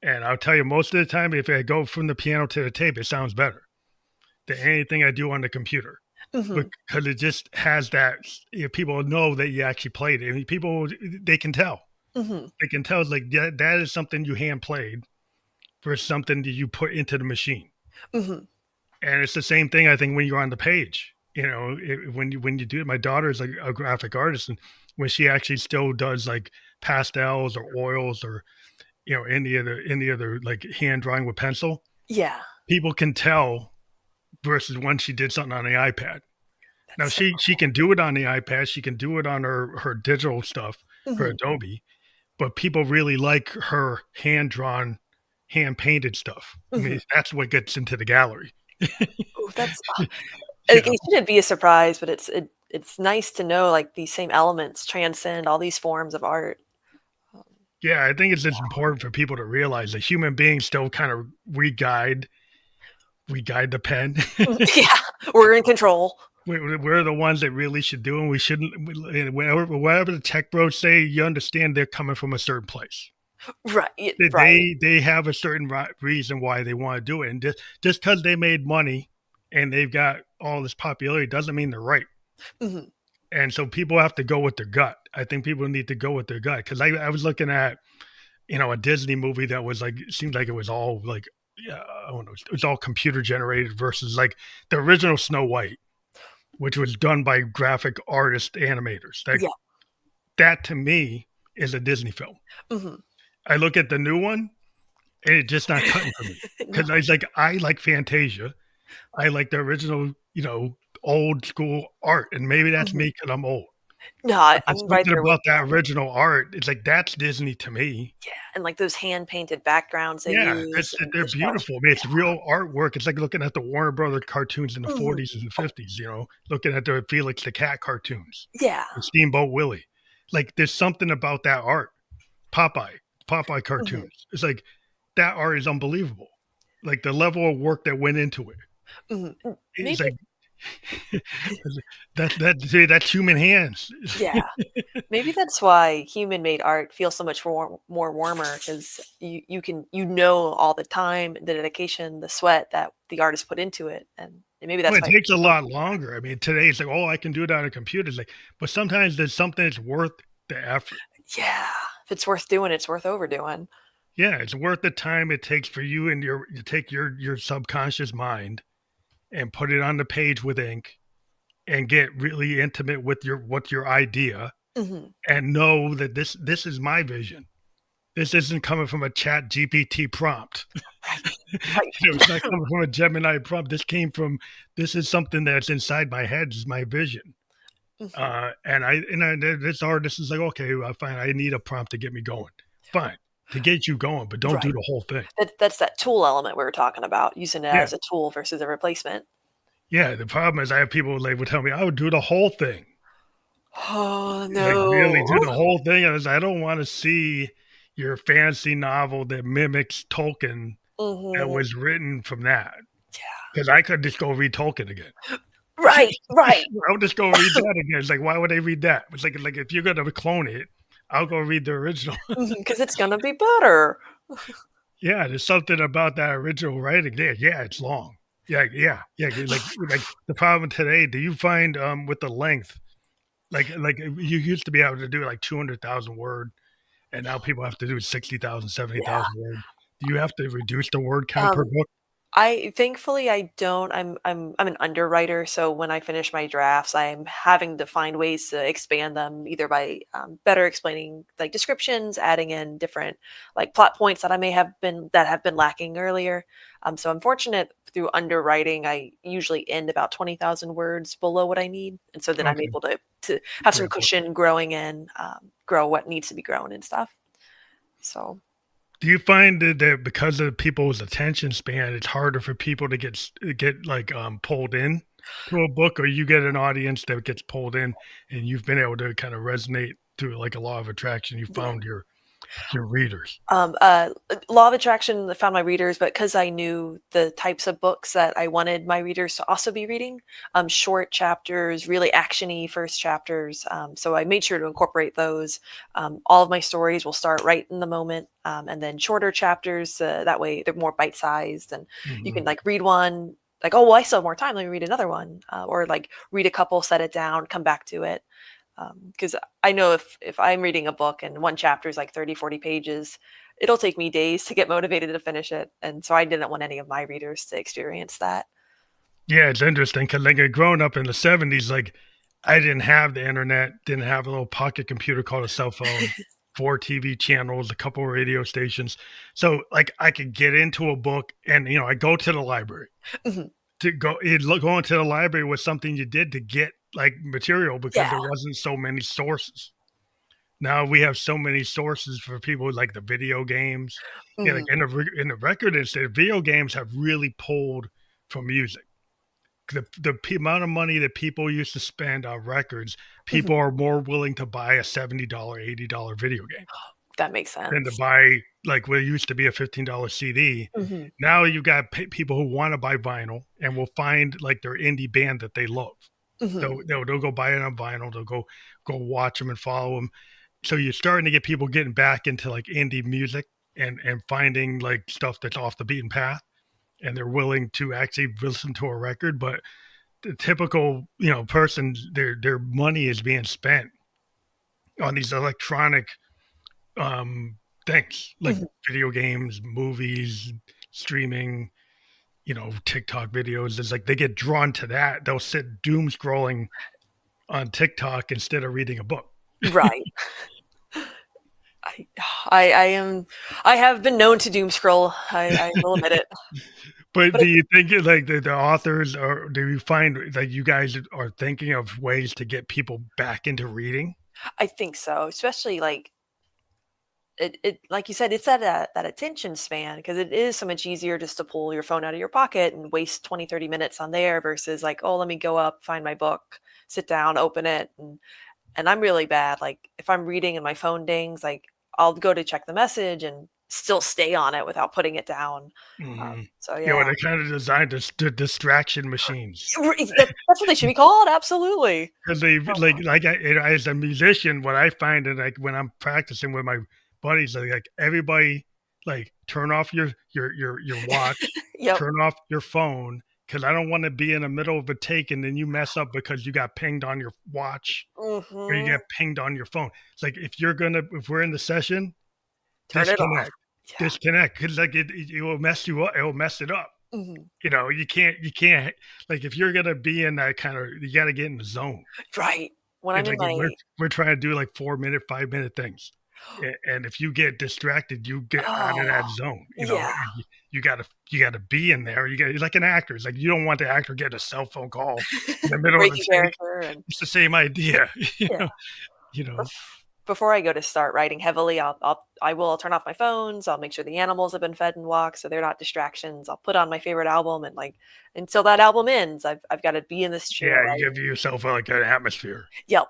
And I'll tell you, most of the time, if I go from the piano to the tape, it sounds better than anything I do on the computer hmm, because it just has that. People know that you actually played it. I mean, people they can tell. hmm, They can tell it's like that is something you hand played versus something that you put into the machine. hmm, And it's the same thing I think when you're on the page. When you do it, my daughter is like a graphic artist, and when she actually still does like pastels or oils or any other like hand drawing with pencil, yeah. people can tell versus when she did something on the iPad. Now That's so she can do it on the iPad, she can do it on her digital stuff, her cool. Adobe, but people really like her hand drawn, hand painted stuff. I mean, Mhm. that's what gets into the gallery. Ooh, that's You like, know, it shouldn't be a surprise, but it's nice to know, like, these same elements transcend all these forms of art. Um, yeah, I think it's just important for people to realize that human beings still kind of we guide the pen. yeah, we're in control. We're the ones that really should do, and we shouldn't. Whatever the tech bros say, you understand they're coming from a certain place. Right, y They right. they, they have a certain reason why they want to do it, and just because they made money and they've got all this popularity doesn't mean they're right. Mhm. And so people have to go with their gut. I think people need to go with their gut because I was looking at a Disney movie that was like it seemed like it was all like yeah I don't know it was all computer generated versus like the original Snow White, which was done by graphic artist animators. Yeah, That to me is a Disney film. mhm. I look at the new one and it's just not cutting for me No, because I like Fantasia. I like the original, old school art, and maybe that's mhm. me because I'm old. No, But there's I'm right something there with about you that on that. original art. It's like that's Disney to me. Yeah, and, like, those hand-painted backgrounds they Yeah, use and they're the structure. beautiful. I mean, Yeah, it's real artwork. It's like looking at the Warner Brother cartoons in the mhm. 40s and the 50s. Looking at the Felix the Cat cartoons, Yeah, and Steamboat Willie. Like there's something about that art. Popeye, Popeye mhm, cartoons. It's like that art is unbelievable. Like the level of work that went into it. mhm, It's maybe like that's human hands. yeah. Maybe that's why human-made art feels so much more warmer because you know all the time, the dedication, the sweat that the artist put into it, and maybe Well, that's it why it takes feels a so much lot longer. I mean, today it's like, oh, I can do it on a computer. It's like, but sometimes there's something that's worth the effort. yeah. If it's worth doing, it's worth overdoing. Yeah, it's worth the time it takes for you and you take your subconscious mind and put it on the page with ink and get really intimate with your idea Mhm. and know that this is my vision. This isn't coming from a chat GPT prompt. Right, right. It's not coming from a Gemini prompt. This is something that's inside my head, is my vision. Mhm. This artist is like, okay, well, fine. I need a prompt to get me going. Fine. To get you going, but don't do Right. the whole thing. That's that tool element we were talking about, using it Yeah. as a tool versus a replacement. Yeah. The problem is I have people like would tell me I would do the whole thing. Oh, Like really do no. the whole thing. I don't want to see your fancy novel that mimics Tolkien that Mhm. was written from that. Yeah. Because I could just go read Tolkien again. Right, right. I'll just go read that again. It's like, why would they read that? It's like if you're gonna clone it, I'll go read the original. Because it's gonna be better. Yeah, there's something about that original writing there. Yeah, it's long. Yeah, yeah, yeah. Like the problem today, do you find with the length, like you used to be able to do like 200,000 word, and now people have to do 60,000, seventy Yeah. thousand word. Do you have to reduce the word count per Um, book? I thankfully I don't. I'm an underwriter, so when I finish my drafts, I'm having to find ways to expand them either by better explaining like descriptions, adding in different like plot points that I may have been lacking earlier. So I'm fortunate through underwriting. I usually end about 20,000 words below what I need, and so then I'm Okay. able to have some Yeah. cushion growing in, grow what needs to be grown and stuff. So. Do you find that because of people's attention span, it's harder for people to get like pulled in to a book, or you get an audience that gets pulled in, and you've been able to kind of resonate through like a law of attraction? You Yeah. found your readers. Law of Attraction found my readers, but because I knew the types of books that I wanted my readers to also be reading, short chapters, really actiony first chapters. So I made sure to incorporate those. All of my stories will start right in the moment, and then shorter chapters. That way, they're more bite sized, and you can Hmm. like read one. Like, oh, well, I still have more time. Let me read another one, or like read a couple, set it down, come back to it. Because I know if I'm reading a book and one chapter is like 30, 40 pages, it'll take me days to get motivated to finish it. And so I didn't want any of my readers to experience that. Yeah, it's interesting because like growing up in the '70s, like I didn't have the internet, didn't have a little pocket computer called a cell phone, four TV channels, a couple of radio stations. So like I could get into a book, and I go to the library. Mhm. Going to the library was something you did to get like material because Yeah. there wasn't so many sources. Now we have so many sources for people like the video games. Yeah, like Mhm. in the record industry, video games have really pulled from music. The amount of money that people used to spend on records, Mhm. people are more willing to buy a $70, $80 video game That makes than to sense. buy like what used to be a $15 CD. Mhm. Now you got people who want to buy vinyl and will find like their indie band that they love. Mhm. They'll go buy it on vinyl. They'll go watch them and follow them. So you're starting to get people getting back into like indie music and finding like stuff that's off the beaten path, and they're willing to actually listen to a record. But the typical person, their money is being spent on these electronic um things like Mhm. video games, movies, streaming, TikTok videos. It's like they get drawn to that. They'll sit doom scrolling on TikTok instead of reading a book. Right. I, I am. I have been known to doom scroll. I will admit it. But But do you think like the authors, or do you find that you guys are thinking of ways to get people back into reading? I think so, especially like it like you said, it's that attention span because it is so much easier just to pull your phone out of your pocket and waste 20, 30 minutes on there versus like, oh, let me go up, find my book, sit down, open it. And I'm really bad. Like if I'm reading and my phone dings, like I'll go to check the message and still stay on it without putting it down. Mhm. So Yeah, well, yeah. they're kind of designed as distraction machines. That's what they should be called. Absolutely. 'Cause they Oh, like as a musician, what I find is like when I'm practicing with my buddies, like everybody, like turn off your watch, yep. turn off your phone, because I don't want to be in the middle of a take and then you mess up because you got pinged on your watch or you Hmm. get pinged on your phone. It's like if we're in the session, Turn it off. disconnect, Yeah. disconnect, because like it will mess you up. It will mess it up. Mhm. You can't like if you're gonna be in that kind of, you got to get in the zone. Right. When I'm It's in like we're my we're trying to do like 4 minute, 5 minute things, and if you get distracted, you get out of oh, that zone. yeah. You gotta be in there. You got It's like an actor. It's like you don't want the actor getting a cell phone call in the middle of a Breaking take. character and It's the same idea, you yeah. know. You know. Before I go to start writing heavily, I will turn off my phones. I'll make sure the animals have been fed and walked, so they're not distractions. I'll put on my favorite album and like until that album ends, I've got to be in this chair Yeah, you writing. give yourself like an atmosphere. Yep.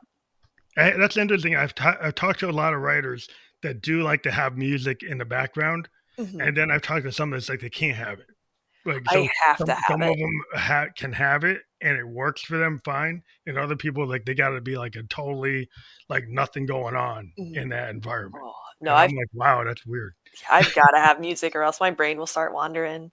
That's interesting. I've talked to a lot of writers that do like to have music in the background, Mhm. and then I've talked to some that's like they can't have it. Like, I so have to some have of it. them can have it and it works for them fine, and other people, like, they gotta be, like, a totally like, nothing going on Mhm. in that environment, Oh, no, and I'm like, "Wow, that's weird." I've gotta have music or else my brain will start wandering.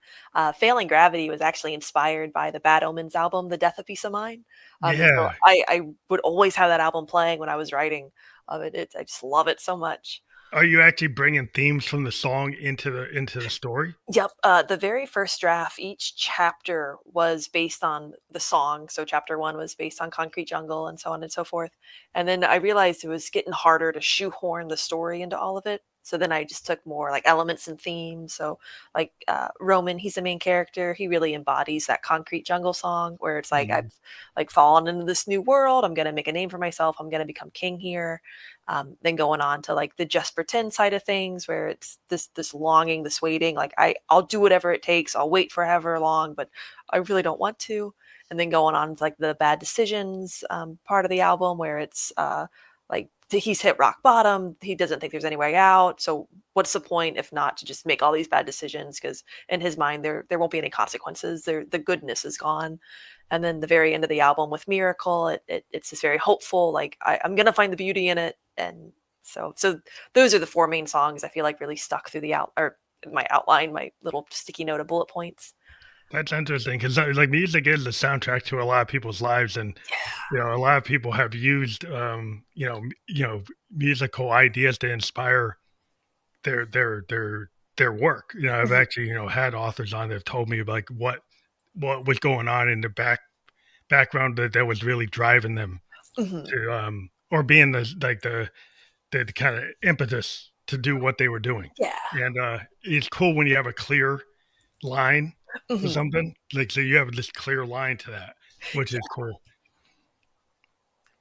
Failing Gravity was actually inspired by the Bad Omens album, The Death of Peace of Mind. And so Yeah. I would always have that album playing when I was writing. I just love it so much. Are you actually bringing themes from the song into the story? Yep. The very first draft, each chapter was based on the song. So chapter one was based on Concrete Jungle and so on and so forth. And then I realized it was getting harder to shoehorn the story into all of it. So then I just took more like elements and themes. So like Roman, he's the main character. He really embodies that Concrete Jungle song where it's like Mhm. I've like fallen into this new world. I'm gonna make a name for myself. I'm gonna become king here. Then going on to like the just pretend side of things where it's this longing, this waiting, like I'll do whatever it takes, I'll wait forever long, but I really don't want to. And then going on to like the bad decisions part of the album where it's like he's hit rock bottom, he doesn't think there's any way out, so what's the point if not to just make all these bad decisions, because in his mind there won't be any consequences, there the goodness is gone. And then the very end of the album with Miracle, it's just very hopeful, like I'm gonna find the beauty in it. And so those are the four main songs I feel like really stuck through the out or my outline, my little sticky note of bullet points. That's interesting because like music is the soundtrack to a lot of people's lives, and a lot of people have used musical ideas to inspire their work. I've Mhm, actually had authors on that have told me like what was going on in the background that was really driving them mhm. to or being the kind of impetus to do what they were doing. Yeah. And it's cool when you have a clear line to Mhm. something, like, so you have this clear line to that, which is cool.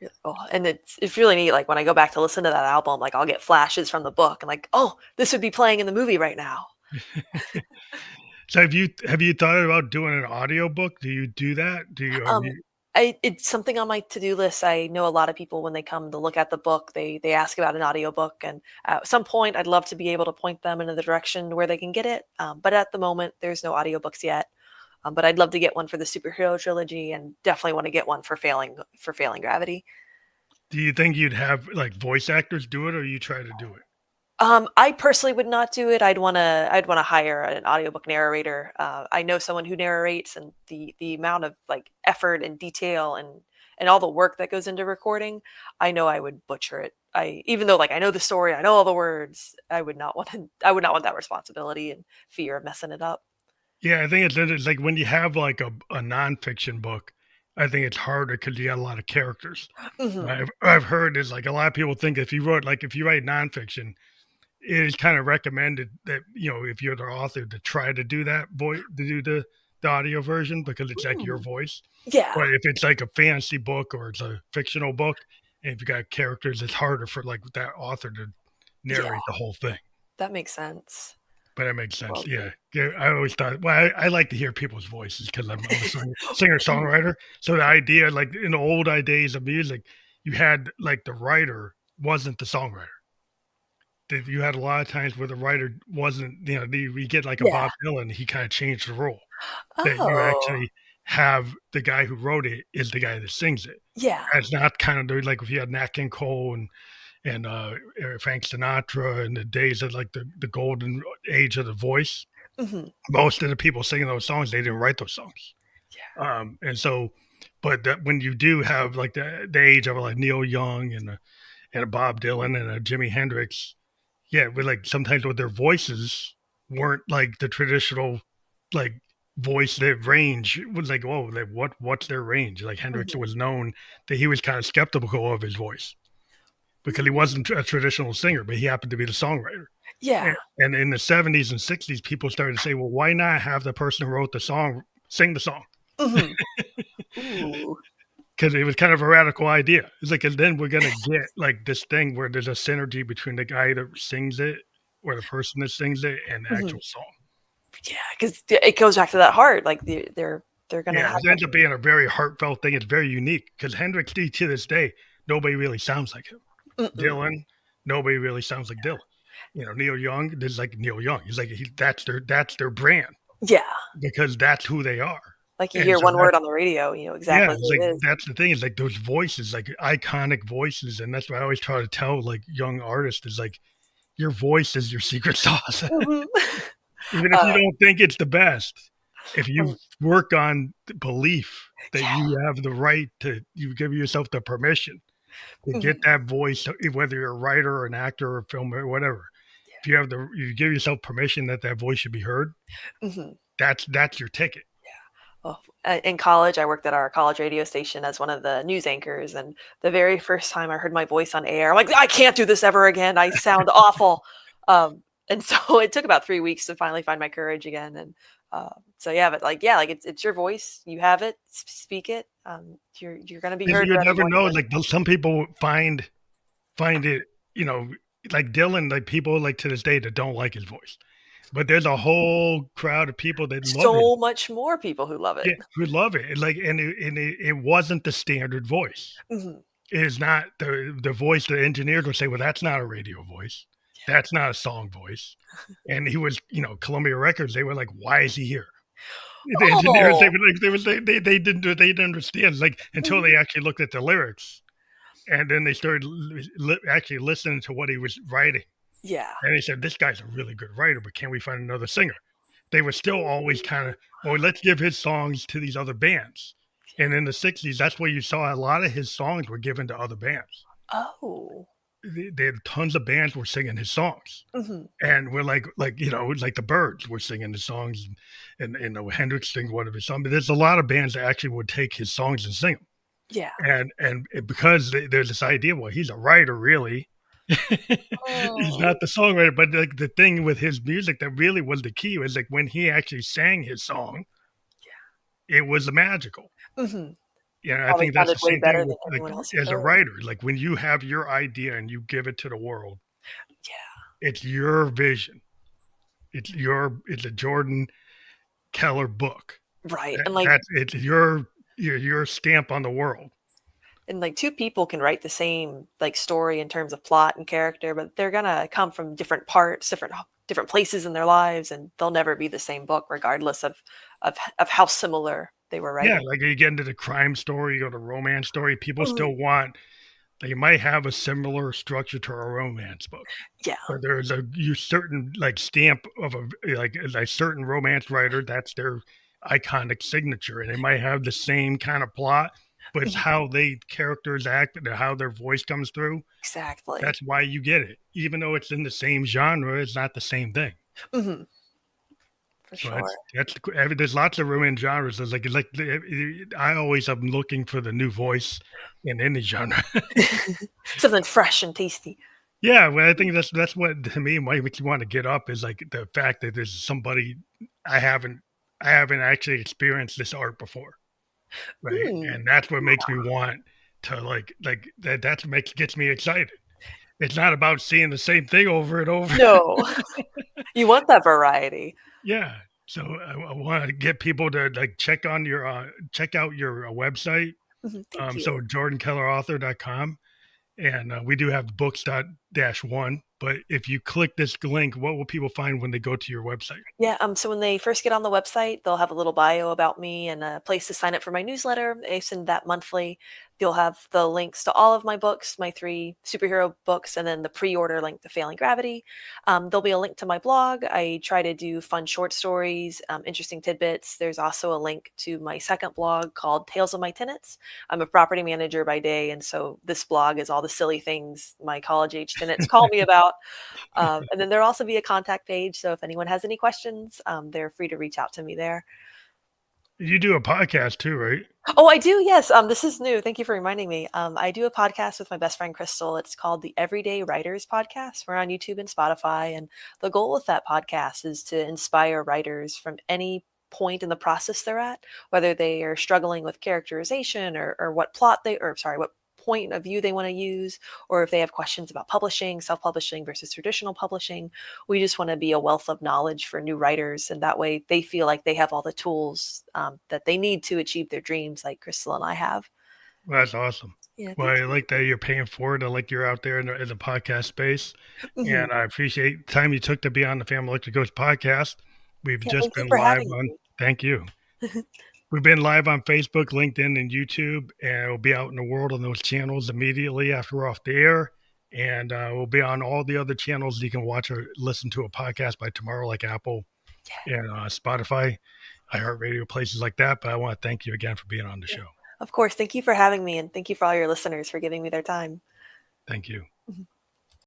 Yeah. Oh, and it's really neat. Like when I go back to listen to that album, like I'll get flashes from the book and like, oh, this would be playing in the movie right now. So have you thought about doing an audiobook? Do you do that? Do you have Um, you it's something on my to-do list. I know a lot of people when they come to look at the book, they ask about an audiobook, and at some point I'd love to be able to point them in the direction where they can get it. But at the moment, there's no audiobooks yet. But I'd love to get one for the superhero trilogy, and definitely want to get one for Failing Gravity. do you think you'd have like voice actors do it, or you try to do it? I personally would not do it. I'd wanna hire an audiobook narrator. I know someone who narrates, and the amount of like effort and detail and all the work that goes into recording, I know I would butcher it. I even though like I know the story, I know all the words, I would not want that responsibility and fear of messing it up. Yeah, I think it's like when you have like a nonfiction book, I think it's harder because you got a lot of characters. Mhm. I've heard is like a lot of people think if you write nonfiction, it is kind of recommended that if you're the author to try to do that voice to do the audio version because it's like your Mm. voice. Yeah. But if it's like a fantasy book or it's a fictional book, and if you got characters, it's harder for like that author to Yeah. narrate the whole thing. That makes sense. But that makes sense. Well, Yeah. Yeah. I always thought, well, I like to hear people's voices because I'm a singer mhm. songwriter. So the idea, like in the old days of music, you had like the writer wasn't the songwriter. You had a lot of times where the writer wasn't, we get like a Yeah. Bob Dylan, he kind of changed the role that you Oh. actually have the guy who wrote it is the guy that sings it. Yeah. It's not kind of like if you had Nat King Cole and Frank Sinatra in the days of like the golden age of the voice. Mhm. Most of the people singing those songs, they didn't write those songs. Yeah. And so, but when you do have like the age of like Neil Young and a Bob Dylan and a Jimi Hendrix, yeah, with like sometimes with their voices weren't like the traditional like voice that range was like, oh, like what's their range? Like Hendrix Mhm. was known that he was kind of skeptical of his voice because he Mm. wasn't a traditional singer, but he happened to be the songwriter. Yeah. And in the 70s and 60s, people started to say, well, why not have the person who wrote the song sing the song? Mhm. Ooh. Because it was kind of a radical idea. It's like, and then we're going to get like this thing where there's a synergy between the guy that sings it or the person that sings it and the Mhm. actual song. Yeah, because it goes back to that heart. Like they're gonna Yeah, have it ends up something. being a very heartfelt thing. It's very unique because Hendrix to this day, nobody really sounds like him. Mm-mm. Dylan, nobody really sounds like Dylan. Neil Young, there's like Neil Young. He's like that's their brand Yeah, because that's who they are. like you And hear so one that word on the radio, you know yeah, exactly it's who like it is. that's the thing is like those voices, like iconic voices, and that's what I always try to tell like young artists is like your voice is your secret sauce. Mhm. Even if you Uh, don't think it's the best, if you um, work on the belief that yeah, you have the right to you give yourself the permission. to get Mhm. that voice, whether you're a writer or an actor or a filmer or whatever. If you have you give yourself permission that that voice should be heard, Mhm. that's your ticket. Oh, in college, I worked at our college radio station as one of the news anchors, and the very first time I heard my voice on air, I'm like, "I can't do this ever again. I sound awful." And so it took about 3 weeks to finally find my courage again, and, so yeah, but, like, yeah, like, it's your voice, you have it, speak it, you're gonna be Because heard you wherever you never want to know. go. Like some people find it, you know, like Dylan. Like people like to this day that don't like his voice, but there's a whole crowd of people that love it. So much more people who love it. Yeah, who love it. Like, it wasn't the standard voice. Mhm. It is not the voice. The engineers would say, "Well, that's not a radio voice. That's not a song voice." And he was, Columbia Records. They were like, "Why is he here?" The engineers, they Oh! were like, they didn't understand, like, until Mhm. they actually looked at the lyrics, and then they started actually listening to what he was writing, Yeah. and they said, "This guy's a really good writer, but can we find another singer?" They were still always kind of, well, let's give his songs to these other bands. And in the 60s, that's where you saw a lot of his songs were given to other bands. Oh. They had tons of bands were singing his songs. Mhm. And we're like the Birds were singing his songs, and Hendrix sing one of his songs. But there's a lot of bands that actually would take his songs and sing them. Yeah. And because there's this idea, well, he's a writer, really. He's Oh. not the songwriter, but like the thing with his music that really was the key was like when he actually sang his song, it was magical. Mhm. I Probably think that's sounded the way same better thing than with like anyone else who as a could. writer. Like when you have your idea and you give it to the world, Yeah. it's your vision. It's a Jordan Keller book. Right, That, and, like that's it's your stamp on the world. 2 people can write the same, like, story in terms of plot and character, but they're gonna come from different parts, different places in their lives, and they'll never be the same book regardless of how similar they were Yeah, writing. like you get into the crime story or the romance story, people Mhm. still want they might have a similar structure to a romance book, Yeah. but there's a you certain like stamp of a certain romance writer, that's their iconic signature, and they might have the same kind of plot, but it's Mhm. how they characters act and how their voice comes through. Exactly. That's why you get it. Even though it's in the same genre, it's not the same thing. Mhm. For So sure. there's lots of romance genres. There's I always am looking for the new voice in any genre. Something fresh and tasty. Yeah, well, I think that's what to me might makes you want to get up is like the fact that there's somebody I haven't I haven't actually experienced this art before, right? Mm. And that's what makes me want to that's what makes gets me excited. It's not about seeing the same thing over and over. No. You want that variety. Yeah. So I want to get people to like check out your website. Mhm. Thank So you. jordankellerauthor.com. And we do have books dot dash one. But if you click this link, what will people find when they go to your website? Yeah, so when they first get on the website, they'll have a little bio about me and a place to sign up for my newsletter. I send that monthly. You'll have the links to all of my books, my 3 superhero books, and then the pre-order link to Failing Gravity. There'll be a link to my blog. I try to do fun short stories, interesting tidbits. There's also a link to my second blog called Tales of My Tenants. I'm a property manager by day, and so this blog is all the silly things my college-age tenants call me about. And then there'll also be a contact page. So if anyone has any questions, they're free to reach out to me there. You do a podcast too, right? Oh, I do. Yes. This is new. Thank you for reminding me. I do a podcast with my best friend Crystal. It's called the Everyday Writers Podcast. We're on YouTube and Spotify. And the goal with that podcast is to inspire writers from any point in the process they're at, whether they are struggling with characterization or what plot they, or sorry, what point of view they want to use, or if they have questions about publishing, self-publishing versus traditional publishing. We just want to be a wealth of knowledge for new writers, and that way they feel like they have all the tools that they need to achieve their dreams, like Crystal and I have. Well, that's awesome. Yeah, Well, thank I like that you're paying for it. I like you're out there in the podcast space, you. Mhm. and I appreciate the time you took to be on the Family Electric Ghost podcast. We've Yeah, just thank you been for live having on. me. Thank you. We've been live on Facebook, LinkedIn, and YouTube, and we'll be out in the world on those channels immediately after we're off the air. And we'll be on all the other channels you can watch or listen to a podcast by tomorrow, like Apple and Spotify, iHeartRadio, places like that. But I want to thank you again for being on the Yeah. show. Of course. Thank you for having me, and thank you for all your listeners for giving me their time. Thank you.